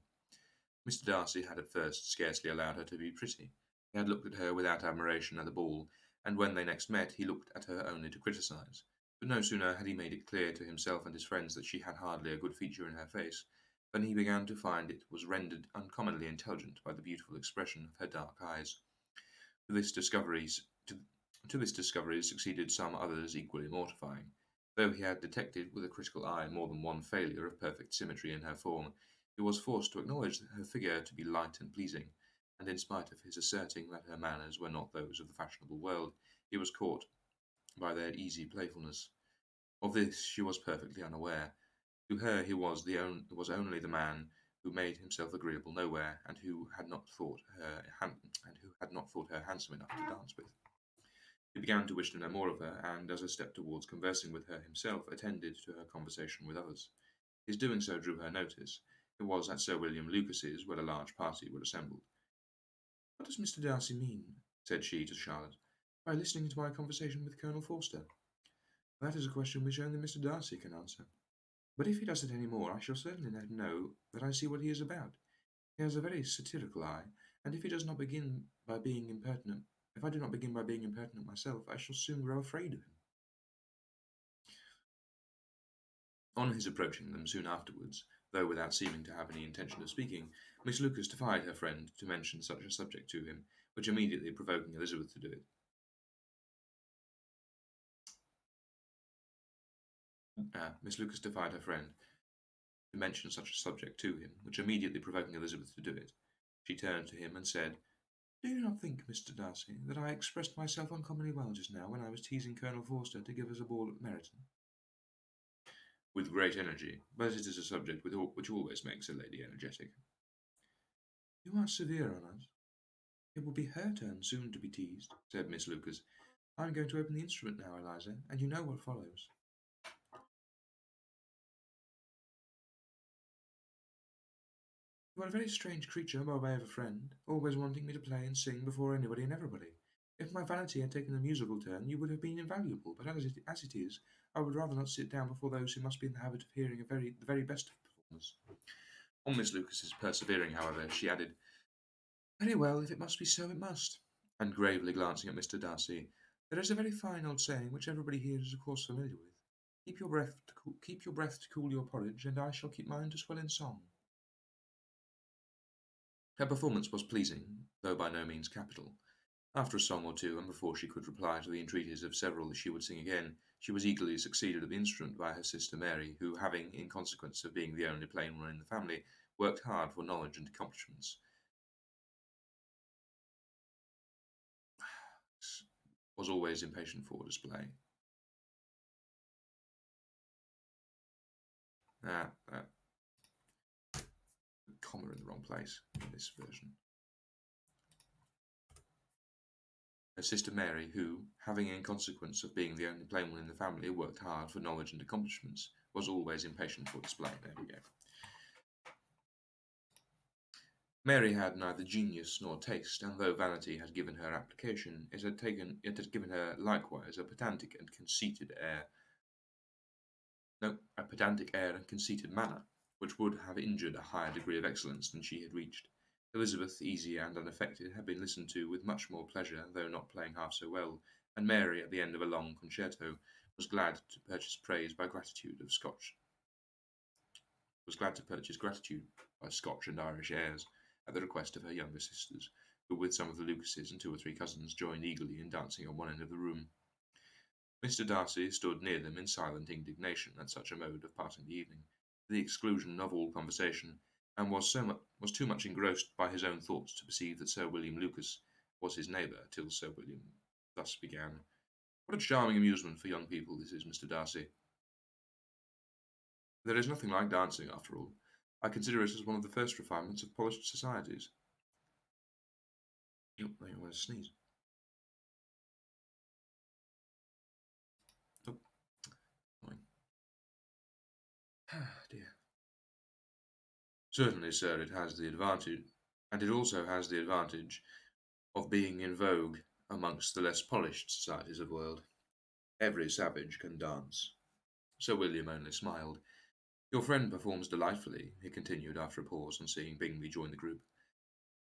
Speaker 1: Mr. Darcy had at first scarcely allowed her to be pretty. He had looked at her without admiration at the ball, and when they next met he looked at her only to criticise. But no sooner had he made it clear to himself and his friends that she had hardly a good feature in her face, than he began to find it was rendered uncommonly intelligent by the beautiful expression of her dark eyes. To this discovery, to this discovery succeeded some others equally mortifying. Though he had detected with a critical eye more than one failure of perfect symmetry in her form, he was forced to acknowledge her figure to be light and pleasing, and in spite of his asserting that her manners were not those of the fashionable world, he was caught by their easy playfulness. Of this she was perfectly unaware. To her he was only the man who made himself agreeable nowhere, and who had not thought her handsome enough to dance with. He began to wish to know more of her, and, as a step towards conversing with her himself, attended to her conversation with others. His doing so drew her notice. It was at Sir William Lucas's, where a large party were assembled. "What does Mr. Darcy mean," said she to Charlotte, "by listening to my conversation with Colonel Forster?" "That is a question which only Mr. Darcy can answer. But if he does it any more, I shall certainly let him know that I see what he is about. He has a very satirical eye, and if he does not begin by being impertinent, if I do not begin by being impertinent myself, I shall soon grow afraid of him." On his approaching them soon afterwards, though without seeming to have any intention of speaking, Miss Lucas defied her friend to mention such a subject to him, which immediately provoking Elizabeth to do it. Miss Lucas defied her friend to mention such a subject to him, which immediately provoking Elizabeth to do it. She turned to him and said, "Do you not think, Mr. Darcy, that I expressed myself uncommonly well just now when I was teasing Colonel Forster to give us a ball at Meryton?" "With great energy, but it is a subject which always makes a lady energetic." "You are severe on us. It will be her turn soon to be teased," said Miss Lucas. "I am going to open the instrument now, Eliza, and you know what follows." "You are a very strange creature by way of a friend, always wanting me to play and sing before anybody and everybody. If my vanity had taken a musical turn, you would have been invaluable, but as it is, I would rather not sit down before those who must be in the habit of hearing the very best of performers." On Miss Lucas's persevering, however, she added, "Very well, if it must be so, it must." And gravely glancing at Mr. Darcy, "There is a very fine old saying which everybody here is of course familiar with. Keep your breath to cool your porridge, and I shall keep mine to swell in song." Her performance was pleasing, though by no means capital. After a song or two, and before she could reply to the entreaties of several that she would sing again, she was eagerly succeeded at the instrument by her sister Mary, who, having, in consequence of being the only plain one in the family, worked hard for knowledge and accomplishments, was always impatient for display. Ah, comma in the wrong place in this version. Her sister Mary, who, having in consequence of being the only plain one in the family, worked hard for knowledge and accomplishments, was always impatient for display. There we go. Mary had neither genius nor taste, and though vanity had given her application, it had given her likewise a pedantic and conceited air. No, a pedantic air and conceited manner, which would have injured a higher degree of excellence than she had reached. Elizabeth, easy and unaffected, had been listened to with much more pleasure, though not playing half so well, and Mary, at the end of a long concerto, was glad to purchase praise by gratitude of Scotch was glad to purchase gratitude by Scotch and Irish airs at the request of her younger sisters, who, with some of the Lucases and two or three cousins, joined eagerly in dancing at one end of the room. Mr. Darcy stood near them in silent indignation at such a mode of passing the evening, to the exclusion of all conversation, and was too much engrossed by his own thoughts to perceive that Sir William Lucas was his neighbour, till Sir William thus began: "What a charming amusement for young people this is, Mr. Darcy! There is nothing like dancing, after all. I consider it as one of the first refinements of polished societies." Oh, I want to sneeze. Oh, fine. Dear. Certainly, sir, it has the advantage, and it also has the advantage of being in vogue amongst the less polished societies of the world. Every savage can dance. Sir William only smiled. "Your friend performs delightfully," he continued after a pause, on seeing Bingley join the group,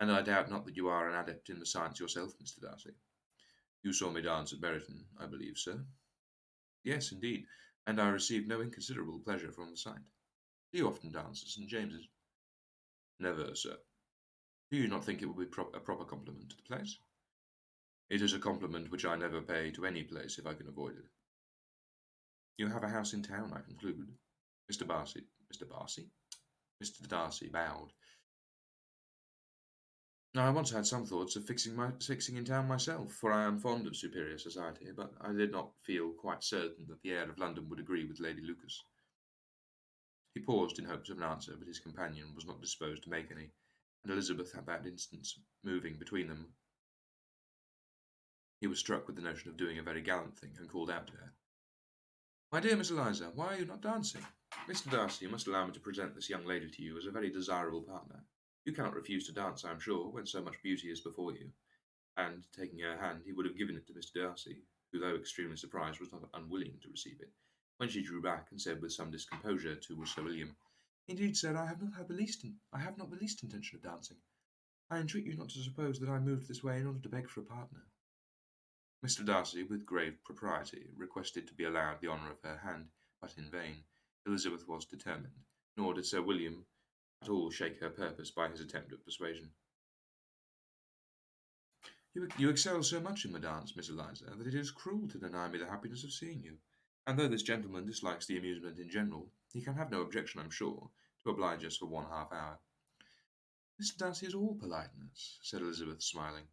Speaker 1: "and I doubt not that you are an adept in the science yourself, Mr. Darcy. You saw me dance at Meryton, I believe, sir?" "Yes, indeed, and I received no inconsiderable pleasure from the sight. Do you often dance at St. James's?" "Never, sir." "Do you not think it would be a proper compliment to the place?" "It is a compliment which I never pay to any place if I can avoid it." "You have a house in town, I conclude?" Mr. Darcy bowed. "I once had some thoughts of fixing in town myself, for I am fond of superior society, but I did not feel quite certain that the air of London would agree with Lady Lucas." He paused in hopes of an answer, but his companion was not disposed to make any, and Elizabeth at that instant moving between them, he was struck with the notion of doing a very gallant thing, and called out to her: "My dear Miss Eliza, why are you not dancing? Mr. Darcy, you must allow me to present this young lady to you as a very desirable partner. You cannot refuse to dance, I am sure, when so much beauty is before you." And, taking her hand, he would have given it to Mr. Darcy, who, though extremely surprised, was not unwilling to receive it, when she drew back and said with some discomposure to Sir William: "Indeed, sir, I have not the least intention of dancing. I entreat you not to suppose that I moved this way in order to beg for a partner." Mr. Darcy, with grave propriety, requested to be allowed the honour of her hand, but in vain. Elizabeth was determined, nor did Sir William at all shake her purpose by his attempt at persuasion. You excel so much in the dance, Miss Eliza, that it is cruel to deny me the happiness of seeing you. And though this gentleman dislikes the amusement in general, he can have no objection, I'm sure, to oblige us for 1/2 hour." "Mr. Darcy is all politeness," said Elizabeth, smiling.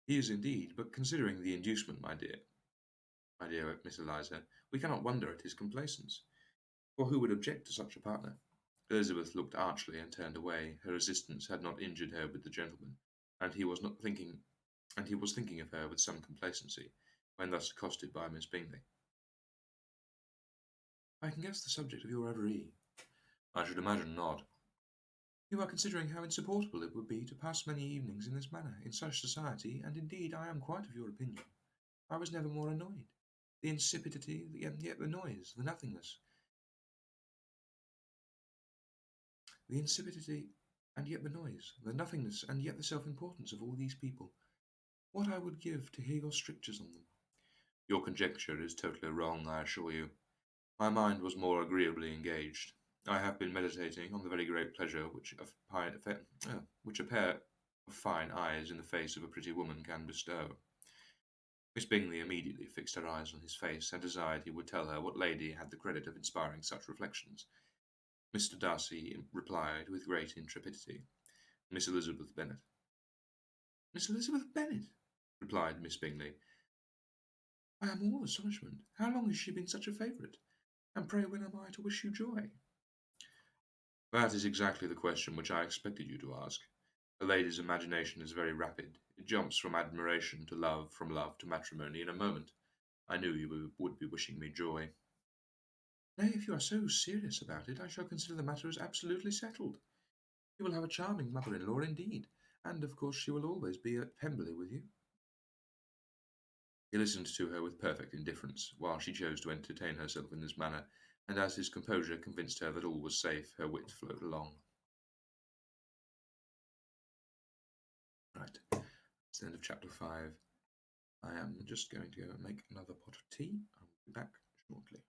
Speaker 1: "He is indeed, but considering the inducement, my dear Miss Eliza, we cannot wonder at his complaisance. For who would object to such a partner?" Elizabeth looked archly and turned away. Her resistance had not injured her with the gentleman, and he was thinking of her with some complacency, when thus accosted by Miss Bingley. "I can guess the subject of your reverie." "I should imagine not." "You are considering how insupportable it would be to pass many evenings in this manner, in such society, and indeed I am quite of your opinion. I was never more annoyed. The insipidity, and yet the noise, the nothingness. The insipidity, and yet the noise, the nothingness, and yet the self-importance of all these people. What I would give to hear your strictures on them." "Your conjecture is totally wrong, I assure you. My mind was more agreeably engaged. I have been meditating on the very great pleasure which a pair of fine eyes in the face of a pretty woman can bestow." Miss Bingley immediately fixed her eyes on his face, and desired he would tell her what lady had the credit of inspiring such reflections. Mr. Darcy replied with great intrepidity: "Miss Elizabeth Bennet." "Miss Elizabeth Bennet!" replied Miss Bingley. "I am all astonishment. How long has she been such a favourite? And pray when am I to wish you joy?" "That is exactly the question which I expected you to ask. A lady's imagination is very rapid. It jumps from admiration to love, from love to matrimony, in a moment. I knew you would be wishing me joy." "Nay, if you are so serious about it, I shall consider the matter as absolutely settled. You will have a charming mother-in-law indeed, and of course she will always be at Pemberley with you." He listened to her with perfect indifference, while she chose to entertain herself in this manner, and as his composure convinced her that all was safe, her wit flowed along. the end of chapter 5. I am just going to go and make another pot of tea. I'll be back shortly.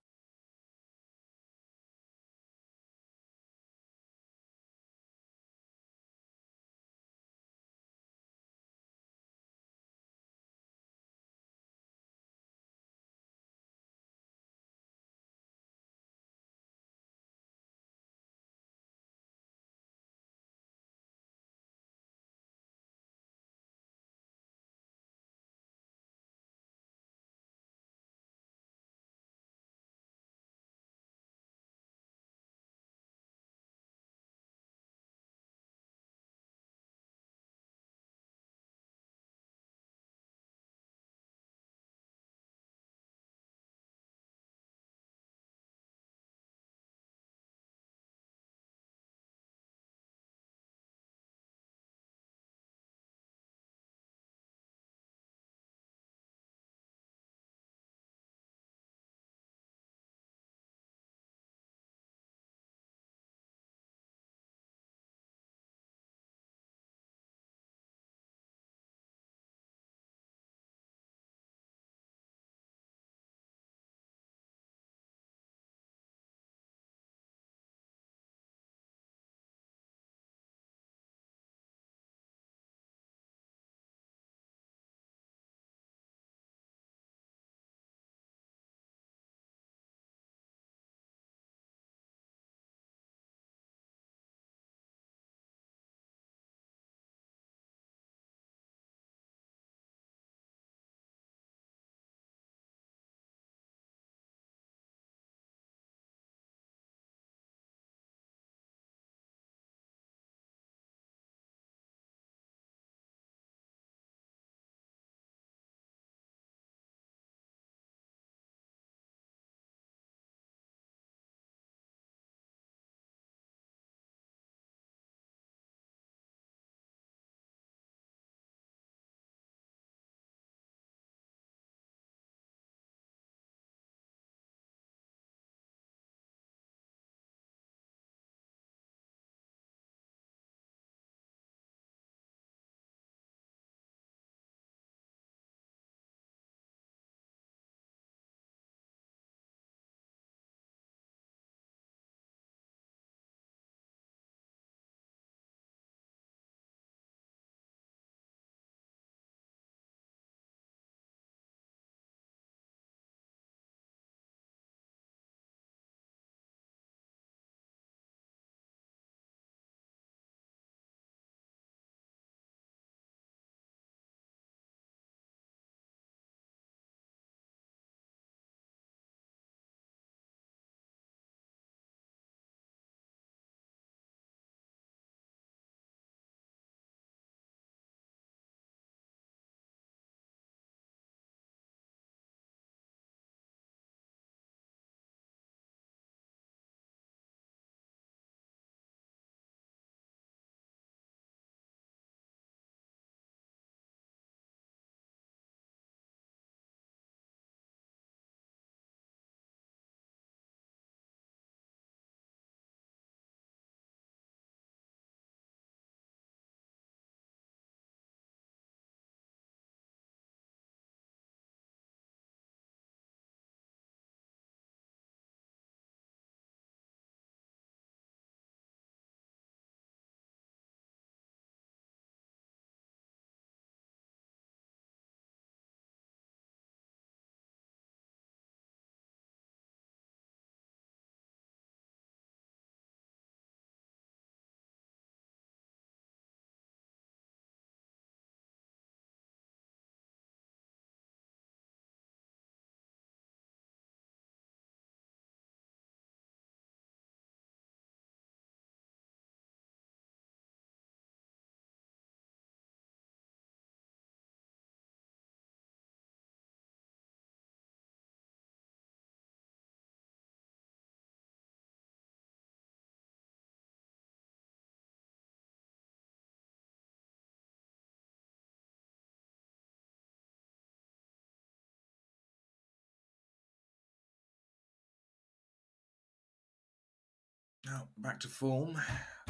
Speaker 1: Now, back to form.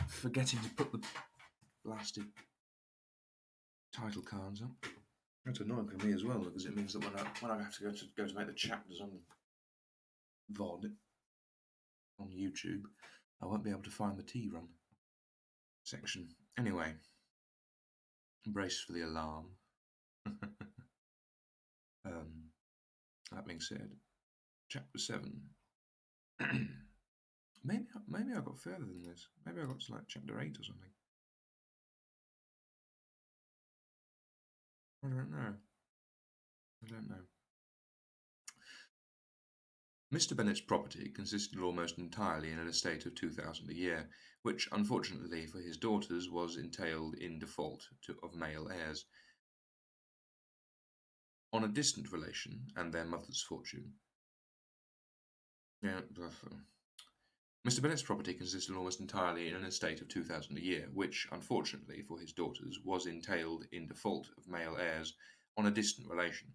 Speaker 1: Forgetting to put the blasted title cards up. That's annoying for me as well, because it means that when I have to go to make the chapters on VOD on YouTube, I won't be able to find the tea run section. Anyway, brace for the alarm. That being said, chapter 7. maybe I got further than this. Maybe I got to like chapter 8 or something. I don't know. Mr. Bennet's property consisted almost entirely in an estate of 2,000 a year, which, unfortunately for his daughters, was entailed in default of male heirs on a distant relation and their mother's fortune. Mr. Bennet's property consisted almost entirely in an estate of 2,000 a year, which, unfortunately for his daughters, was entailed in default of male heirs on a distant relation,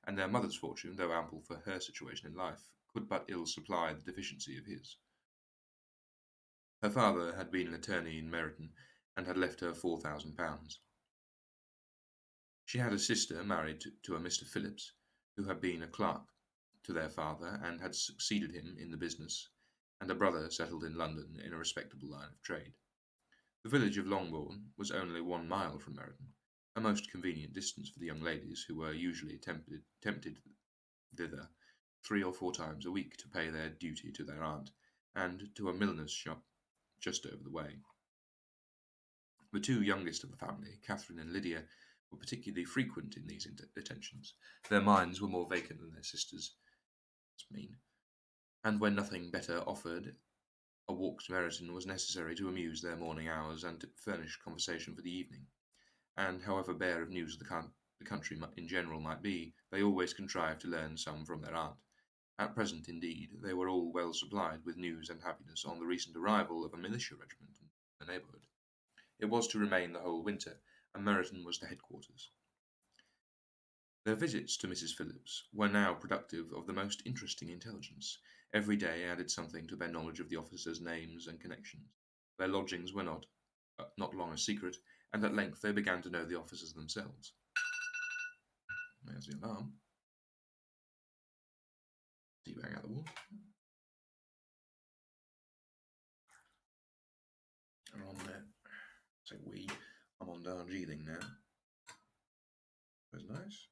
Speaker 1: and their mother's fortune, though ample for her situation in life, could but ill supply the deficiency of his. Her father had been an attorney in Meryton, and had left her £4,000. She had a sister married to a Mr. Phillips, who had been a clerk to their father and had succeeded him in the business, and a brother settled in London in a respectable line of trade. The village of Longbourn was only 1 mile from Meryton, a most convenient distance for the young ladies, who were usually tempted thither 3 or 4 times a week to pay their duty to their aunt, and to a milliner's shop just over the way. The 2 youngest of the family, Catherine and Lydia, were particularly frequent in these attentions. Their minds were more vacant than their sisters'. That's mean. And when nothing better offered, a walk to Meryton was necessary to amuse their morning hours and to furnish conversation for the evening. And however bare of news the country in general might be, they always contrived to learn some from their aunt. At present, indeed, they were all well supplied with news and happiness on the recent arrival of a militia regiment in the neighbourhood. It was to remain the whole winter, and Meryton was the headquarters. Their visits to Mrs. Phillips were now productive of the most interesting intelligence. Every day added something to their knowledge of the officers' names and connections. Their lodgings were not long a secret, and at length they began to know the officers themselves. There's the alarm. See you back out the wall. We're on there. Say we. I'm on Darjeeling now. That's nice.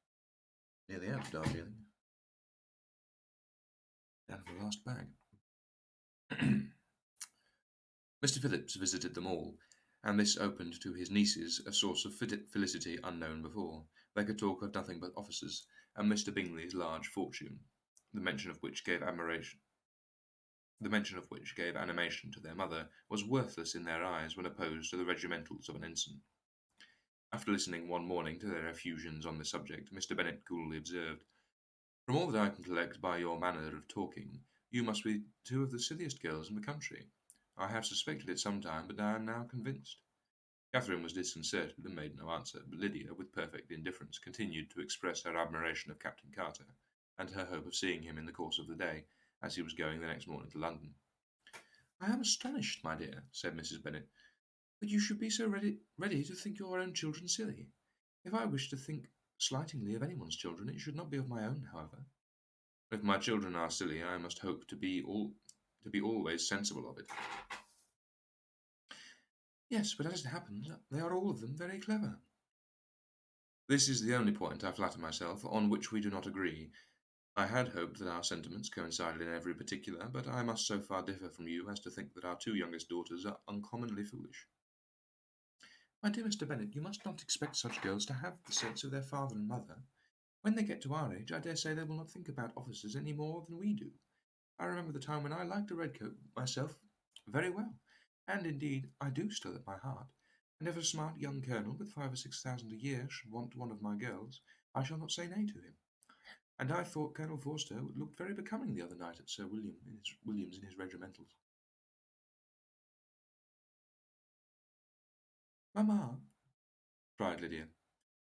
Speaker 1: Nearly out of Darjeeling. Down to the last bag. Mr. Phillips visited them all, and this opened to his nieces a source of felicity unknown before. They could talk of nothing but officers, and Mr. Bingley's large fortune, the mention of which gave animation to their mother, was worthless in their eyes when opposed to the regimentals of an ensign. After listening one morning to their effusions on the subject, Mr. Bennet coolly observed, "From all that I can collect by your manner of talking, you must be 2 of the silliest girls in the country. I have suspected it some time, but I am now convinced." Catherine was disconcerted and made no answer, but Lydia, with perfect indifference, continued to express her admiration of Captain Carter, and her hope of seeing him in the course of the day, as he was going the next morning to London. "I am astonished, my dear," said Mrs. Bennet, "that you should be so ready to think your own children silly. If I wish to think slightingly of anyone's children, it should not be of my own, however. If my children are silly, I must hope to be always sensible of it." "Yes, but as it happens, they are all of them very clever." "This is the only point, I flatter myself, on which we do not agree. I had hoped that our sentiments coincided in every particular, but I must so far differ from you as to think that our 2 youngest daughters are uncommonly foolish." "My dear Mr. Bennet, you must not expect such girls to have the sense of their father and mother. When they get to our age, I dare say they will not think about officers any more than we do. I remember the time when I liked a red coat myself very well, and indeed I do still at my heart, and if a smart young colonel with 5 or 6,000 a year should want one of my girls, I shall not say nay to him. And I thought Colonel Forster looked very becoming the other night at Sir Williams in his regimentals." "Mamma," cried Lydia,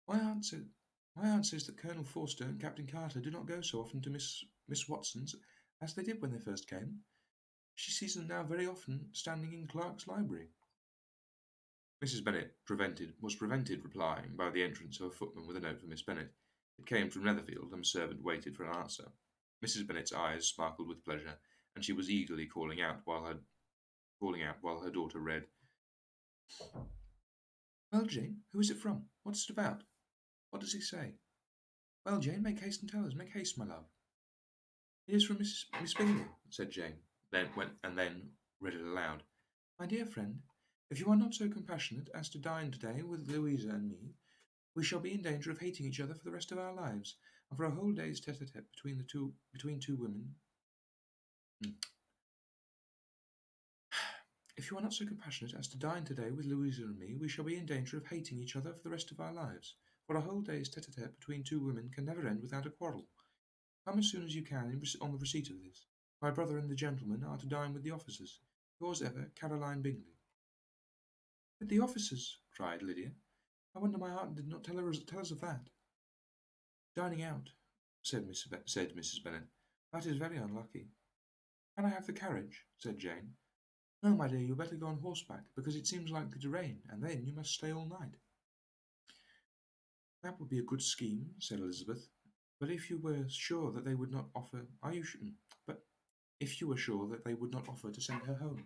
Speaker 1: my aunt says that Colonel Forster and Captain Carter do not go so often to Miss Watson's as they did when they first came. She sees them now very often standing in Clark's library." Mrs. Bennet was prevented replying by the entrance of a footman with a note for Miss Bennet. It came from Netherfield, and the servant waited for an answer. Mrs. Bennet's eyes sparkled with pleasure, and she was eagerly calling out while her daughter read. Well, Jane, who is it from? What's it about? What does he say? Well, Jane, make haste and tell us. Make haste, my love. It is from Miss Bingley, said Jane, then read it aloud. My dear friend, if you are not so compassionate as to dine today with Louisa and me, we shall be in danger of hating each other for the rest of our lives, and for a whole day's tete-a-tete between two women. If you are not so compassionate as to dine today with Louisa and me, we shall be in danger of hating each other for the rest of our lives, for a whole day's tete-a-tete between two women can never end without a quarrel. Come as soon as you can on the receipt of this. My brother and the gentleman are to dine with the officers. Yours ever, Caroline Bingley. With the officers, cried Lydia. I wonder my aunt did not tell us of that. Dining out, said Mrs. Bennet. That is very unlucky. Can I have the carriage? Said Jane. No, my dear, you had better go on horseback, because it seems likely to rain, and then you must stay all night. That would be a good scheme, said Elizabeth. But if you were sure that they would not offer, But if you were sure that they would not offer to send her home.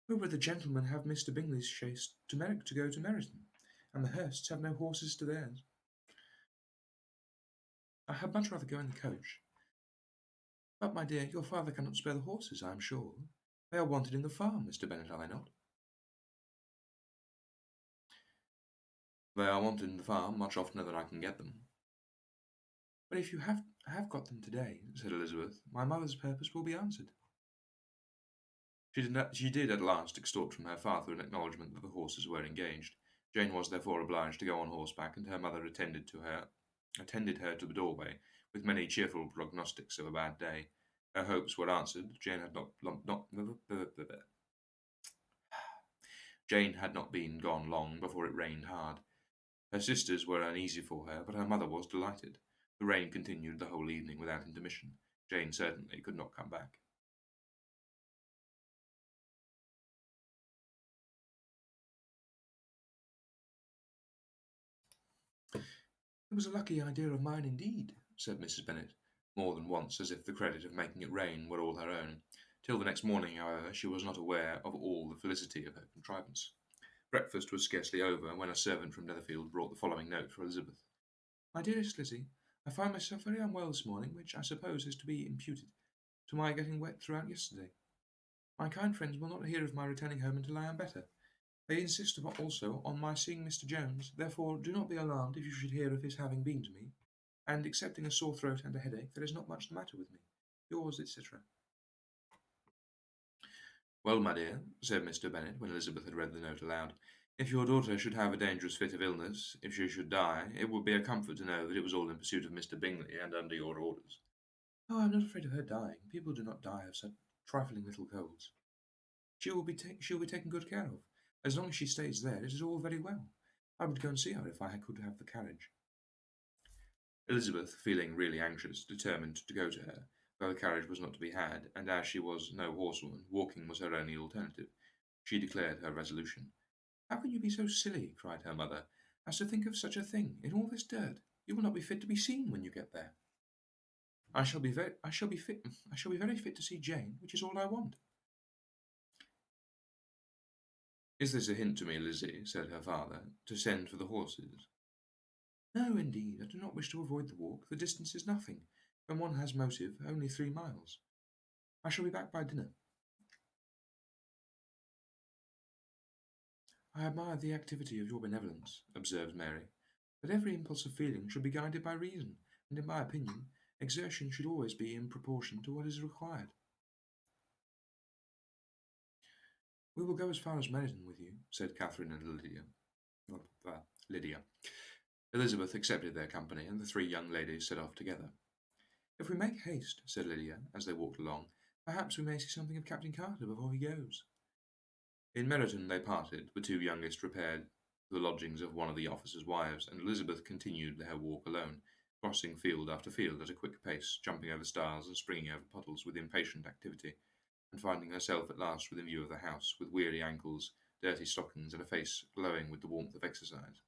Speaker 1: Who would the gentlemen have Mr. Bingley's chaise to go to Meryton, and the Hursts have no horses to theirs? I had much rather go in the coach. But, my dear, your father cannot spare the horses, I am sure. They are wanted in the farm, Mr. Bennet, are they not? They are wanted in the farm much oftener than I can get them. But if you have got them today, said Elizabeth, my mother's purpose will be answered. She did at last extort from her father an acknowledgment that the horses were engaged. Jane was therefore obliged to go on horseback, and her mother attended her to the doorway with many cheerful prognostics of a bad day. Her hopes were answered. Jane had not been gone long before it rained hard. Her sisters were uneasy for her, but her mother was delighted. The rain continued the whole evening without intermission. Jane certainly could not come back. It was a lucky idea of mine indeed, said Mrs. Bennet, more than once, as if the credit of making it rain were all her own. Till the next morning, however, she was not aware of all the felicity of her contrivance. Breakfast was scarcely over when a servant from Netherfield brought the following note for Elizabeth. My dearest Lizzie, I find myself very unwell this morning, which I suppose is to be imputed to my getting wet throughout yesterday. My kind friends will not hear of my returning home until I am better. They insist also on my seeing Mr. Jones, therefore do not be alarmed if you should hear of his having been to me, and excepting a sore throat and a headache, there is not much the matter with me. Yours, etc. Well, my dear, said Mr. Bennet, when Elizabeth had read the note aloud, if your daughter should have a dangerous fit of illness, if she should die, it would be a comfort to know that it was all in pursuit of Mr. Bingley and under your orders. Oh, I am not afraid of her dying. People do not die of such trifling little colds. She will be taken good care of. As long as she stays there, it is all very well. I would go and see her if I could have the carriage. Elizabeth, feeling really anxious, determined to go to her, though the carriage was not to be had, and as she was no horsewoman, walking was her only alternative. She declared her resolution. How can you be so silly, cried her mother, as to think of such a thing, in all this dirt? You will not be fit to be seen when you get there. I shall be very fit to see Jane, which is all I want. Is this a hint to me, Lizzie, said her father, to send for the horses? No, indeed, I do not wish to avoid the walk. The distance is nothing. When one has motive, only 3 miles. I shall be back by dinner. I admire the activity of your benevolence, observed Mary, but every impulse of feeling should be guided by reason, and in my opinion, exertion should always be in proportion to what is required. We will go as far as Meryton with you, said Catherine and Lydia. Elizabeth accepted their company, and the 3 young ladies set off together. If we make haste, said Lydia, as they walked along, perhaps we may see something of Captain Carter before he goes. In Meryton they parted. The 2 youngest repaired to the lodgings of one of the officers' wives, and Elizabeth continued her walk alone, crossing field after field at a quick pace, jumping over stiles and springing over puddles with impatient activity, and finding herself at last within view of the house, with weary ankles dirty stockings, and a face glowing with the warmth of exercise.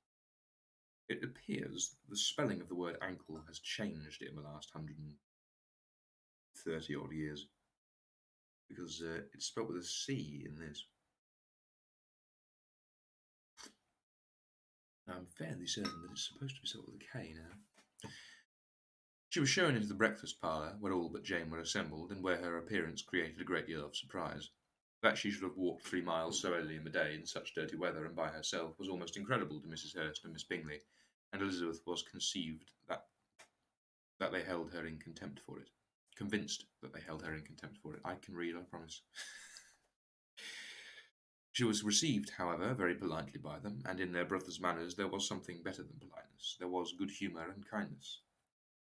Speaker 1: It appears the spelling of the word ankle has changed in the last 130 odd years, because it's spelled with a C in this. I'm fairly certain that it's supposed to be spelled with a K now. She was shown into the breakfast parlour, where all but Jane were assembled, and where her appearance created a great deal of surprise. That she should have walked 3 miles so early in the day in such dirty weather and by herself was almost incredible to Mrs. Hurst and Miss Bingley, and Elizabeth was conceived that they held her in contempt for it. Convinced that they held her in contempt for it. I can read, I promise. She was received, however, very politely by them, and in their brother's manners there was something better than politeness. There was good humour and kindness.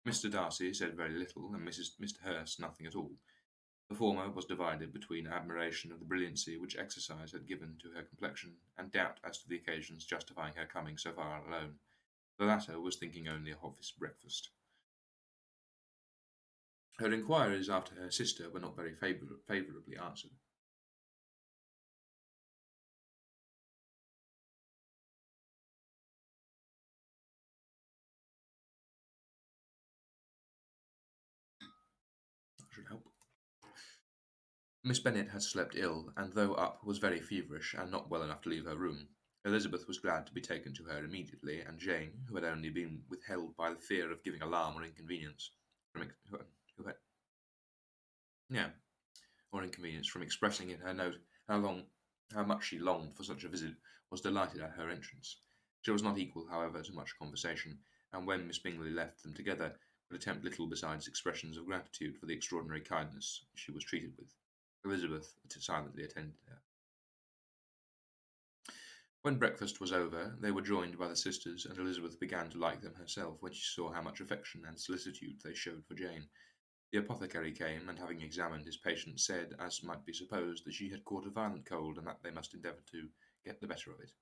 Speaker 1: Mr. Darcy said very little, and Mr. Hurst nothing at all. The former was divided between admiration of the brilliancy which exercise had given to her complexion, and doubt as to the occasions justifying her coming so far alone. The latter was thinking only of his breakfast. Her inquiries after her sister were not very favourably answered. That should help. Miss Bennet had slept ill, and though up, was very feverish, and not well enough to leave her room. Elizabeth was glad to be taken to her immediately, and Jane, who had only been withheld by the fear of giving alarm or inconvenience from expressing in her note how much she longed for such a visit, was delighted at her entrance. She was not equal, however, to much conversation, and when Miss Bingley left them together, could attempt little besides expressions of gratitude for the extraordinary kindness she was treated with. Elizabeth silently attended her. When breakfast was over, they were joined by the sisters, and Elizabeth began to like them herself when she saw how much affection and solicitude they showed for Jane. The apothecary came, and having examined his patient, said, as might be supposed, that she had caught a violent cold, and that they must endeavour to get the better of it.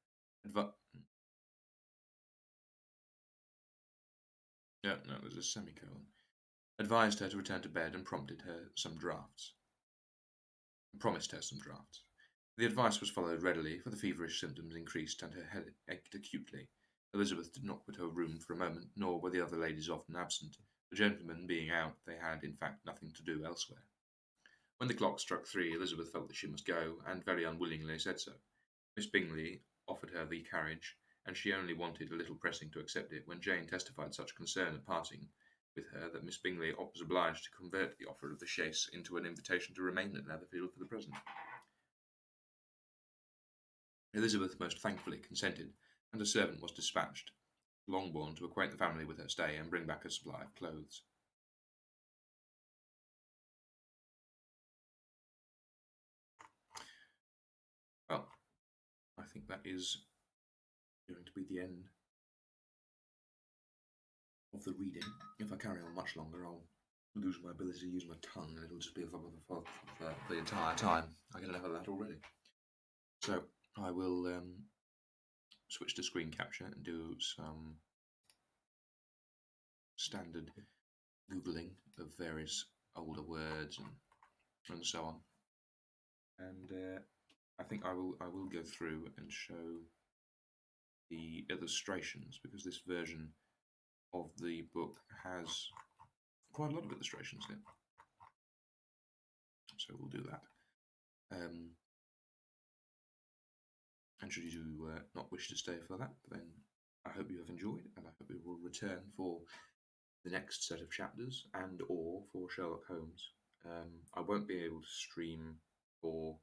Speaker 1: No, there's a semicolon. Advised her to return to bed, and promised her some draughts. The advice was followed readily, for the feverish symptoms increased and her head ached acutely. Elizabeth did not quit her room for a moment, nor were the other ladies often absent. The gentlemen being out, they had, in fact, nothing to do elsewhere. When the clock struck 3, Elizabeth felt that she must go, and very unwillingly said so. Miss Bingley offered her the carriage, and she only wanted a little pressing to accept it, when Jane testified such concern at parting with her that Miss Bingley was obliged to convert the offer of the chaise into an invitation to remain at Netherfield for the present. Elizabeth most thankfully consented, and a servant was dispatched to Longbourn to acquaint the family with her stay and bring back a supply of clothes. Well, I think that is going to be the end of the reading. If I carry on much longer, I'll lose my ability to use my tongue, and it'll just be for the entire time. I can have that already. So I will switch to screen capture and do some standard Googling of various older words and so on. And I think I will go through and show the illustrations, because this version of the book has quite a lot of illustrations in it. So we'll do that. And should you not wish to stay for that, then I hope you have enjoyed, and I hope you will return for the next set of chapters and or for Sherlock Holmes. I won't be able to stream for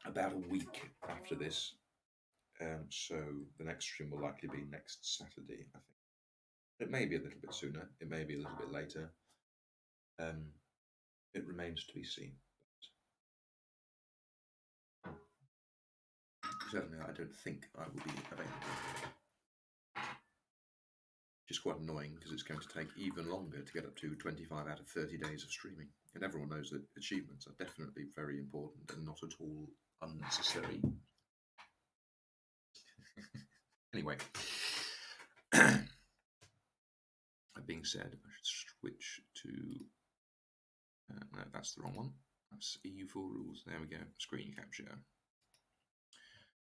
Speaker 1: about a week after this, so the next stream will likely be next Saturday, I think. It may be a little bit sooner, it may be a little bit later. It remains to be seen. Certainly, I don't think I will be available. Which is quite annoying, because it's going to take even longer to get up to 25 out of 30 days of streaming. And everyone knows that achievements are definitely very important and not at all unnecessary. Anyway, that being said, I should switch to... no, that's the wrong one. That's EU4 rules. There we go. Screen capture.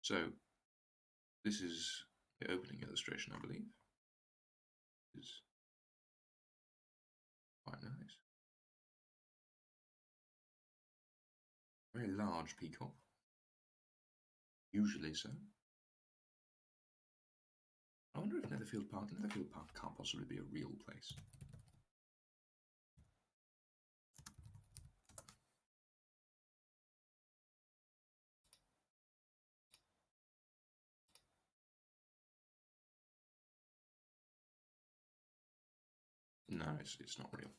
Speaker 1: So this is the opening illustration, I believe. Is quite nice. Very large peacock. Usually so. I wonder if Netherfield Park can't possibly be a real place. No, it's not real.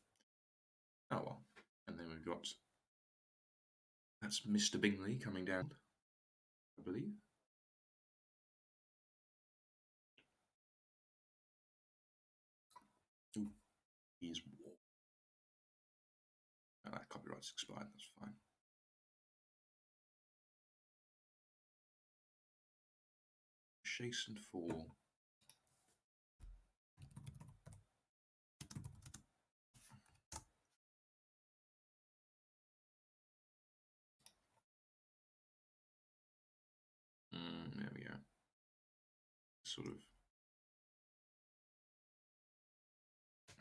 Speaker 1: Oh well. And then we've got, that's Mr. Bingley coming down, I believe. Ooh, he's warm. Oh, that copyright's expired, that's fine. Chase and Fall. There we go. Sort of.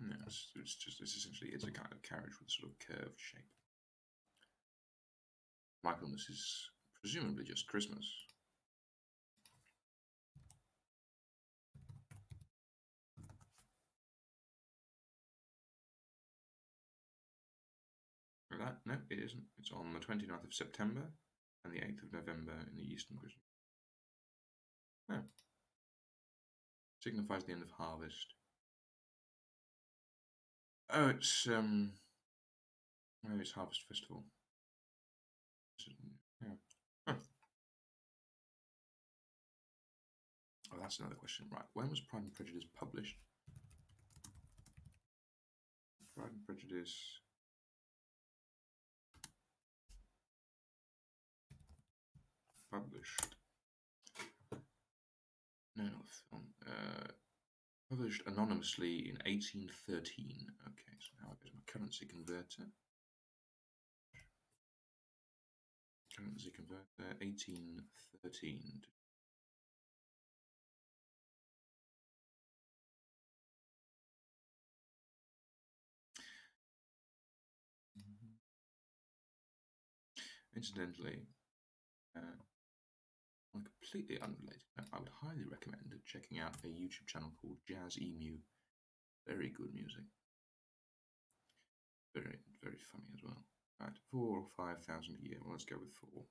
Speaker 1: No, it's essentially a kind of carriage with a sort of curved shape. Michaelmas is presumably just Christmas. That? No, it isn't. It's on the 29th of September and the 8th of November in the Eastern Christmas. No. Signifies the end of harvest. Oh, it's Harvest Festival. Yeah. Huh. Oh, that's another question. Right. When was Pride and Prejudice published? Pride and Prejudice. Published. No, not film. Published anonymously in 1813. Okay, so now I go to my currency converter. Currency converter, 1813. Incidentally, on a completely unrelated note, I would highly recommend checking out a YouTube channel called Jazz Emu. Very good music. Very, very funny as well. Right, 4 or 5,000 a year. Well, let's go with 4.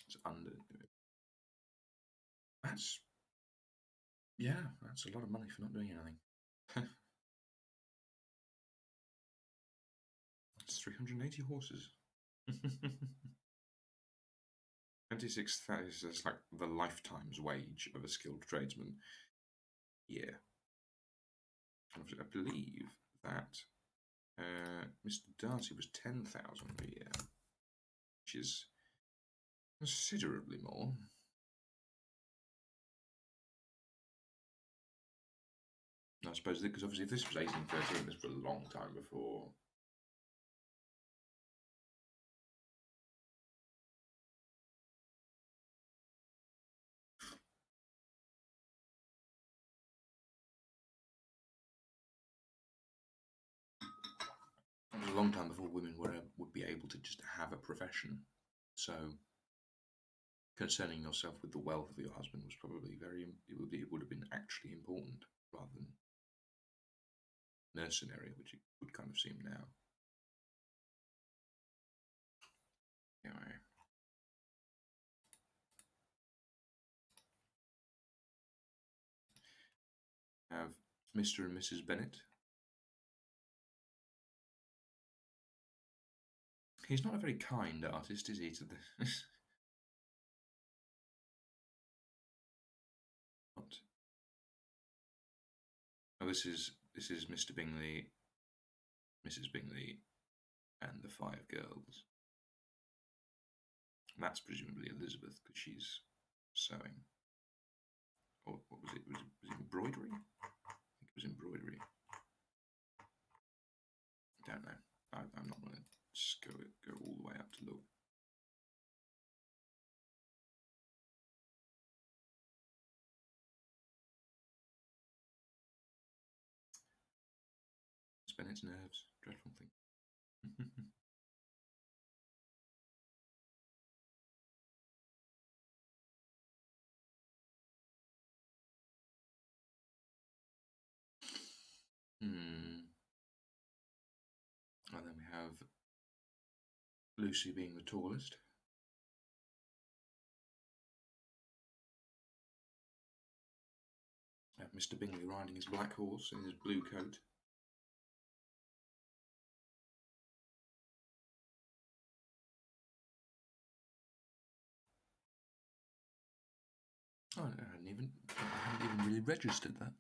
Speaker 1: It's under. That's, yeah, that's a lot of money for not doing anything. It's 380 horses. 26,000 is like the lifetime's wage of a skilled tradesman. Yeah. I believe that Mr. Darcy was 10,000 a year, which is considerably more. I suppose because obviously if this was 1813, this was a long time before. It was a long time before women would be able to just have a profession. So concerning yourself with the wealth of your husband was probably it would have been actually important rather than mercenary, which it would kind of seem now. Anyway. Have Mr. and Mrs. Bennet. He's not a very kind artist, is he? To the what? Oh, this is Mr. Bingley, Mrs. Bingley, and the 5 girls. That's presumably Elizabeth because she's sewing. Or what was it? Was it embroidery? I think it was embroidery. Don't know. I'm not going to just go all the way up to look. Spin its nerves. Dreadful thing. And then we have Lucy being the tallest. Mr. Bingley riding his black horse in his blue coat. Oh, I hadn't even really registered that.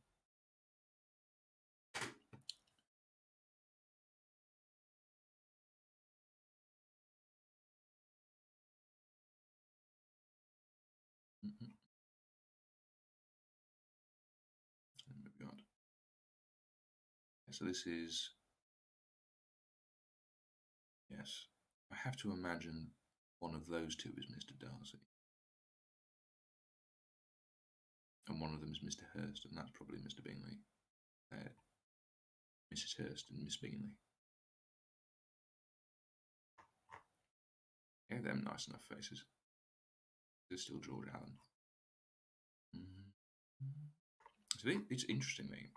Speaker 1: God. So this is, yes, I have to imagine one of those two is Mr. Darcy. And one of them is Mr. Hurst, and that's probably Mr. Bingley. Mrs. Hurst and Miss Bingley. Yeah, them nice enough faces. There's still George Allen. So it's interesting.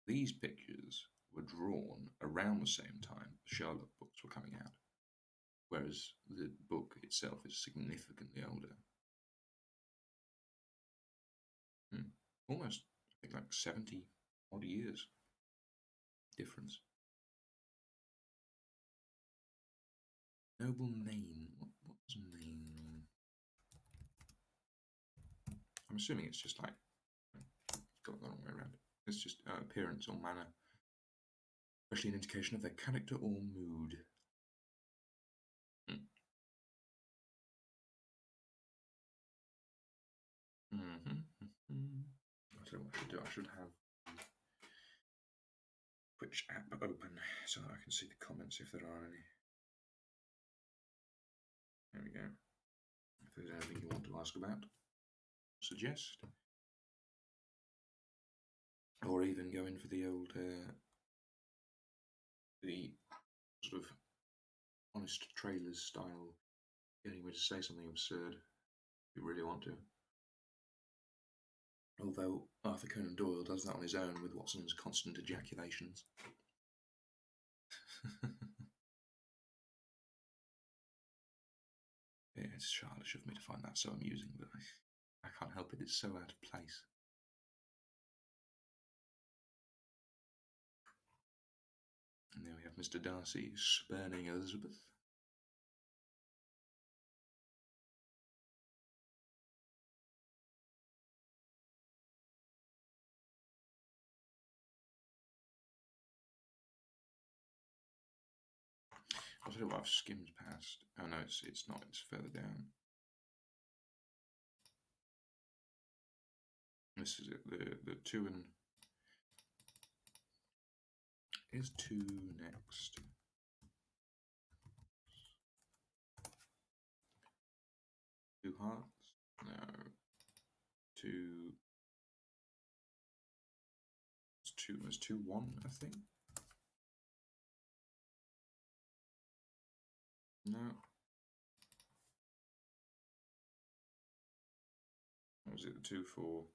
Speaker 1: These pictures were drawn around the same time the Sherlock books were coming out, whereas the book itself is significantly older. Almost, I think, like 70 odd years difference. Noble name. What does name mean? I'm assuming it's just like, got the wrong way around. It's just appearance or manner, especially an indication of their character or mood. I don't know what I should do. I should have which app open so that I can see the comments if there are any. There we go. If there's anything you want to ask about, suggest. Or even go in for the old, the sort of honest trailers style, getting me to say something absurd if you really want to. Although Arthur Conan Doyle does that on his own with Watson's constant ejaculations. Yeah, it's childish of me to find that so amusing, but I can't help it, it's so out of place. And there we have Mr. Darcy spurning Elizabeth. I'll tell you what I've skimmed past. Oh no, it's not, it's further down. This is it, the 2 and... Is 2 next? Two hearts? No. 2... There's 2-1, I think? No. Or was it the 2-4?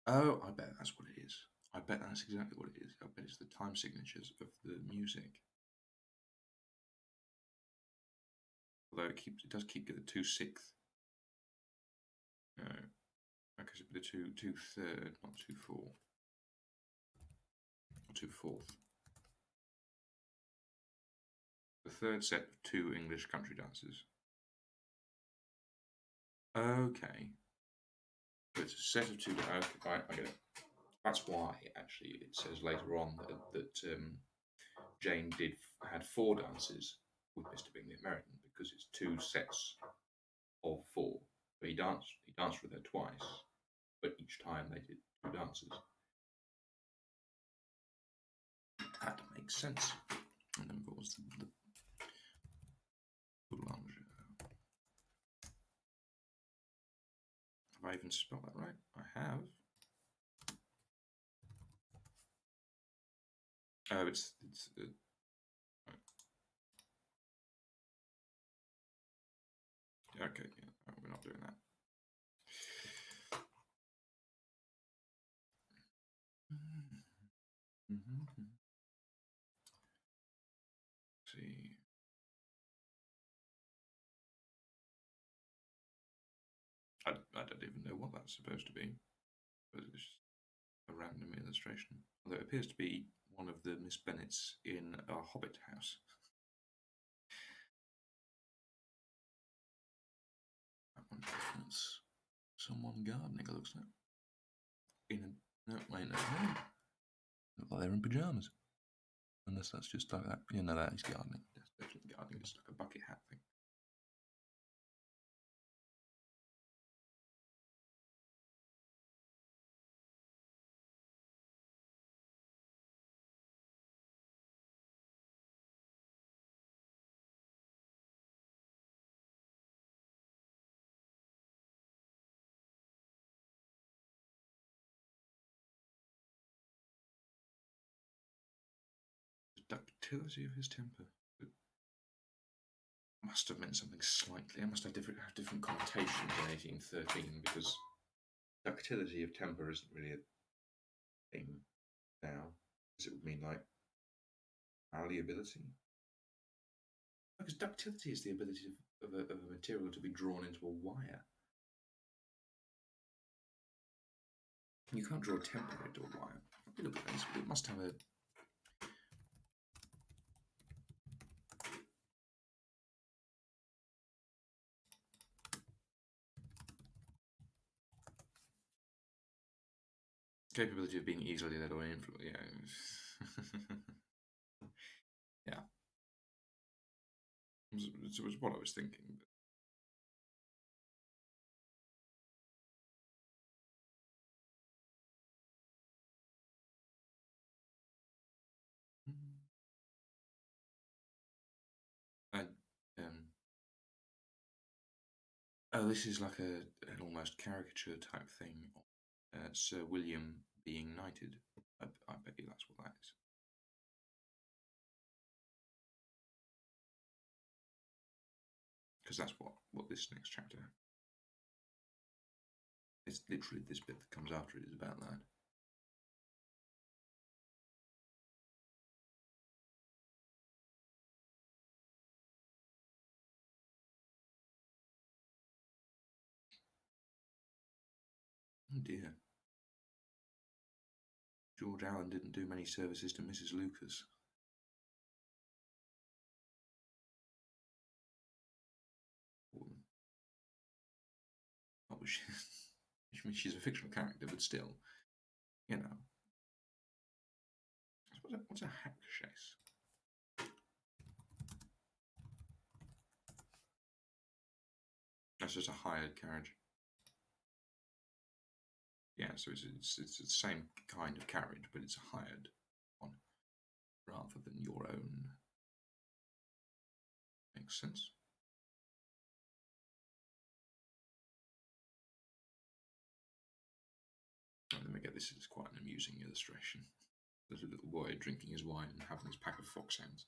Speaker 1: Oh, I bet that's what it is. I bet that's exactly what it is. I bet it's the time signatures of the music. Although it does keep getting the 2/6. No. Okay, so the 2/3, not 2/4. Or 2/4. The third set of 2 English country dances. Okay. So it's a set of 2. Okay, I get it. That's why, actually, it says later on that Jane had 4 dances with Mr. Bingley American, because it's 2 sets of 4. But he danced with her twice, but each time they did 2 dances. makes sense. And then of course the boulanger. Have I even spelled that right? I have. Oh, it's okay. Yeah, no, we're not doing that. See. I don't even know what that's supposed to be, but it's just a random illustration. Although it appears to be one of the Miss Bennets in a Hobbit house. That one, that's someone gardening, it looks like. No, wait, no. Look like they're in pyjamas. Unless that's just like that. Yeah, no, that is gardening. That's definitely gardening. It's like a bucket hat thing. The ductility of his temper. It must have meant something slightly. It must have different connotations in 1813 because ductility of temper isn't really a thing now. Because it would mean like malleability. Because ductility is the ability of a material to be drawn into a wire. You can't draw temper into a wire. Look at this. It must have a. Capability of being easily led or influenced. Yeah. Yeah. It was what I was thinking. And, oh, this is like an almost caricature type thing. Sir William being knighted. I bet you that's what that is. Because that's what this next chapter. It's literally this bit that comes after it is about that. Oh dear. George Allen didn't do many services to Mrs. Lucas. Not she, I mean, she's a fictional character, but still, you know. What's a hack chaise? That's just a hired carriage. Yeah, so it's the same kind of carriage, but it's a hired one rather than your own. Makes sense. And then we get this is quite an amusing illustration. There's a little boy drinking his wine and having his pack of foxhounds.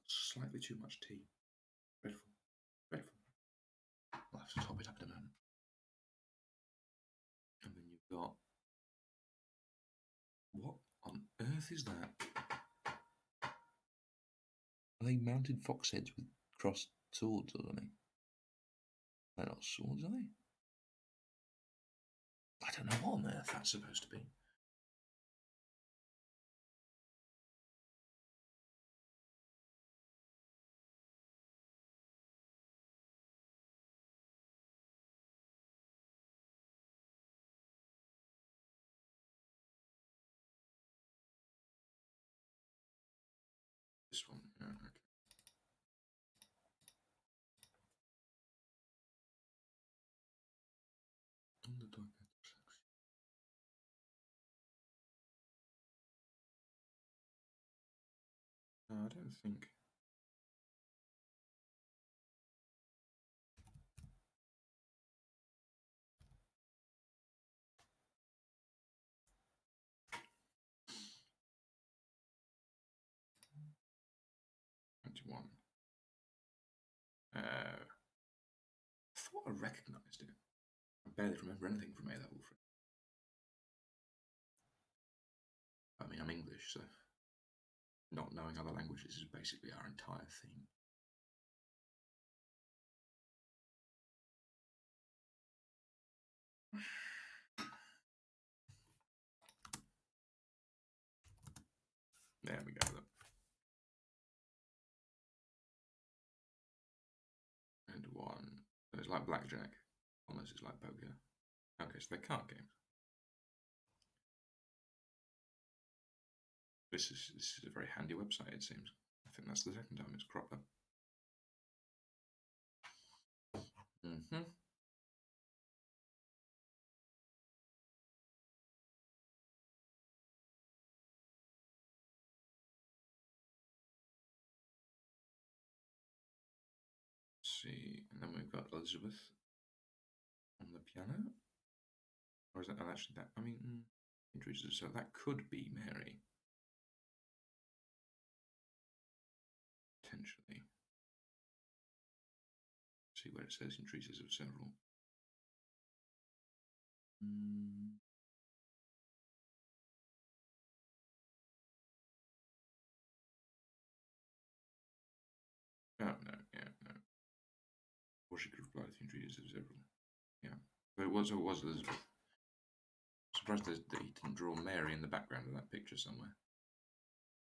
Speaker 1: Slightly too much tea. Dreadful. Dreadful. I'll have to top it up in a moment. And then you've got. What on earth is that? Are they mounted fox heads with crossed swords or something? They're not swords, are they? I don't know what on earth that's supposed to be. This one, yeah, okay. I don't think. One. I thought I recognised it. I barely remember anything from A level. I mean, I'm English, so not knowing other languages is basically our entire theme. There we go. And one. So it's like blackjack. Unless it's like poker. Okay, so they're card games. This is a very handy website, it seems. I think that's the second time it's cropped up. Mm-hmm. See, and then we've got Elizabeth on the piano. Or is that actually that? I mean, interesting. So that could be Mary. Potentially. See where it says entreaties of several. Oh, no, yeah, no. Or she could reply to the entreaties of several. Yeah. But it was Elizabeth. I'm surprised that he didn't draw Mary in the background of that picture somewhere.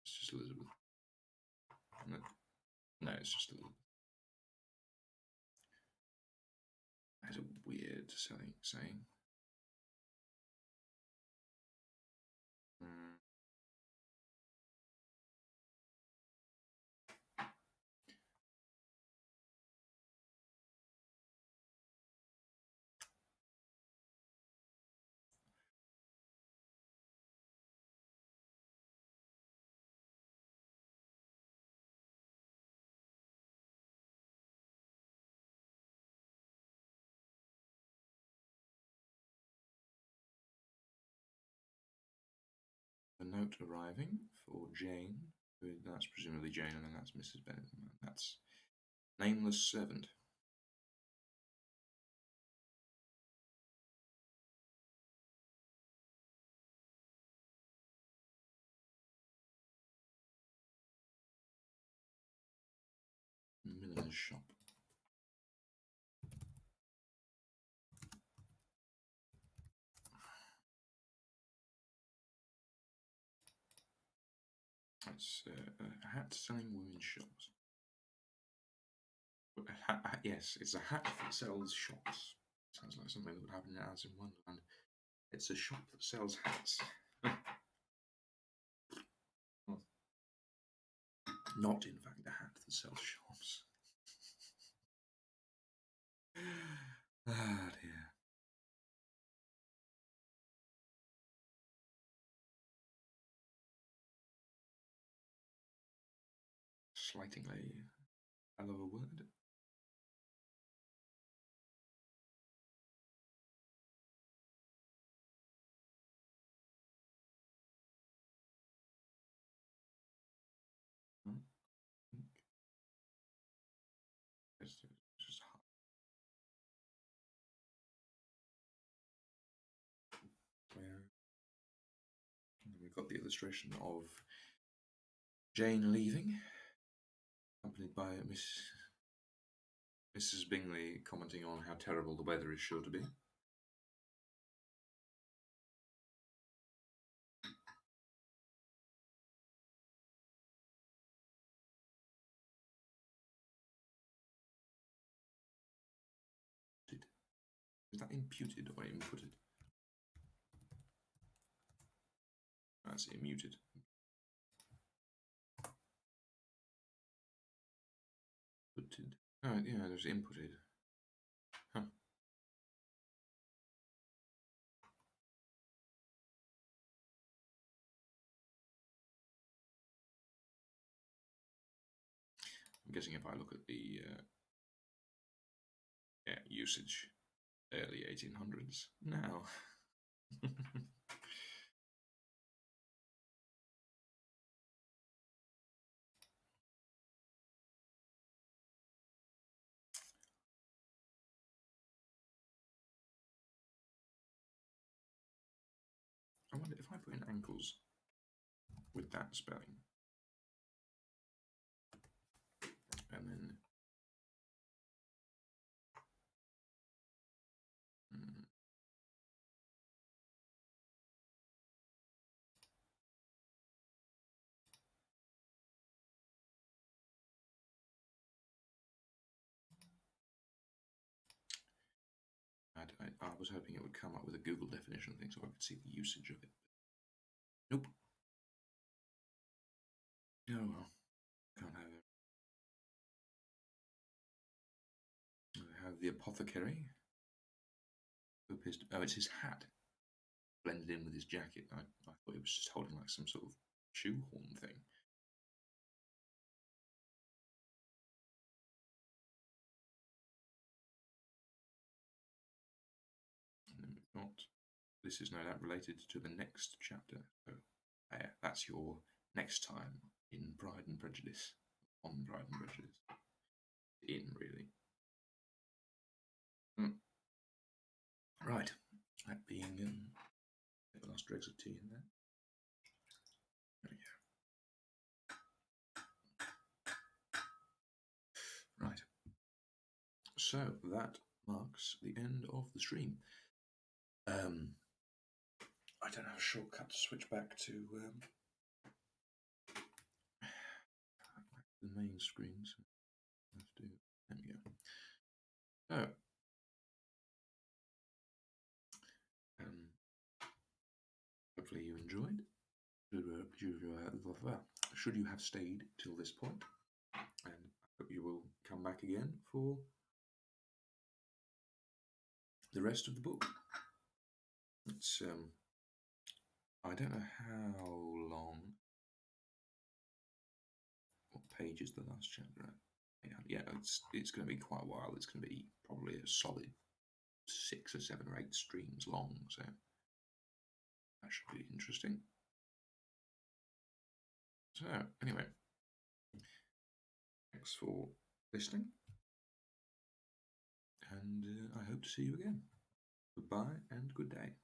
Speaker 1: It's just Elizabeth. No, it's just Elizabeth. That's a weird saying. A note arriving for Jane. That's presumably Jane, and then that's Mrs. Bennet. And that's nameless servant. Milliner's shop. It's a hat selling women's shops. Yes, it's a hat that sells shops. Sounds like something that would happen in Alice in Wonderland. It's a shop that sells hats. Not, in fact, a hat that sells shops. Ah, dear. Slightingly, I love a word. It's just where we've got the illustration of Jane leaving, accompanied by Mrs. Bingley commenting on how terrible the weather is sure to be. Is that imputed or inputted? That's immuted. Inputted. Oh, yeah, there's inputted. Huh. guessing if I look at the usage, early 1800s. Now, I wonder if I put in ankles with that spelling, and then I was hoping it would come up with a Google definition thing so I could see the usage of it. Nope. Oh well, can't have it. I have the apothecary. Oh, it's his hat blended in with his jacket. I thought he was just holding like some sort of shoehorn thing. And then we've got, this is no doubt related to the next chapter. So that's your next time in Pride and Prejudice. On Pride and Prejudice. In, really. Right. That being the last dregs of tea in there. There we go. Right. So that marks the end of the stream. I don't have a shortcut to switch back to the main screen. So let's do. There we go. So, hopefully you enjoyed. Should you have stayed till this point, and I hope you will come back again for the rest of the book. It's I don't know how long. What page is the last chapter at? Yeah, it's going to be quite a while. It's going to be probably a solid 6 or 7 or 8 streams long, so that should be interesting. So anyway, thanks for listening, and I hope to see you again. Goodbye and good day.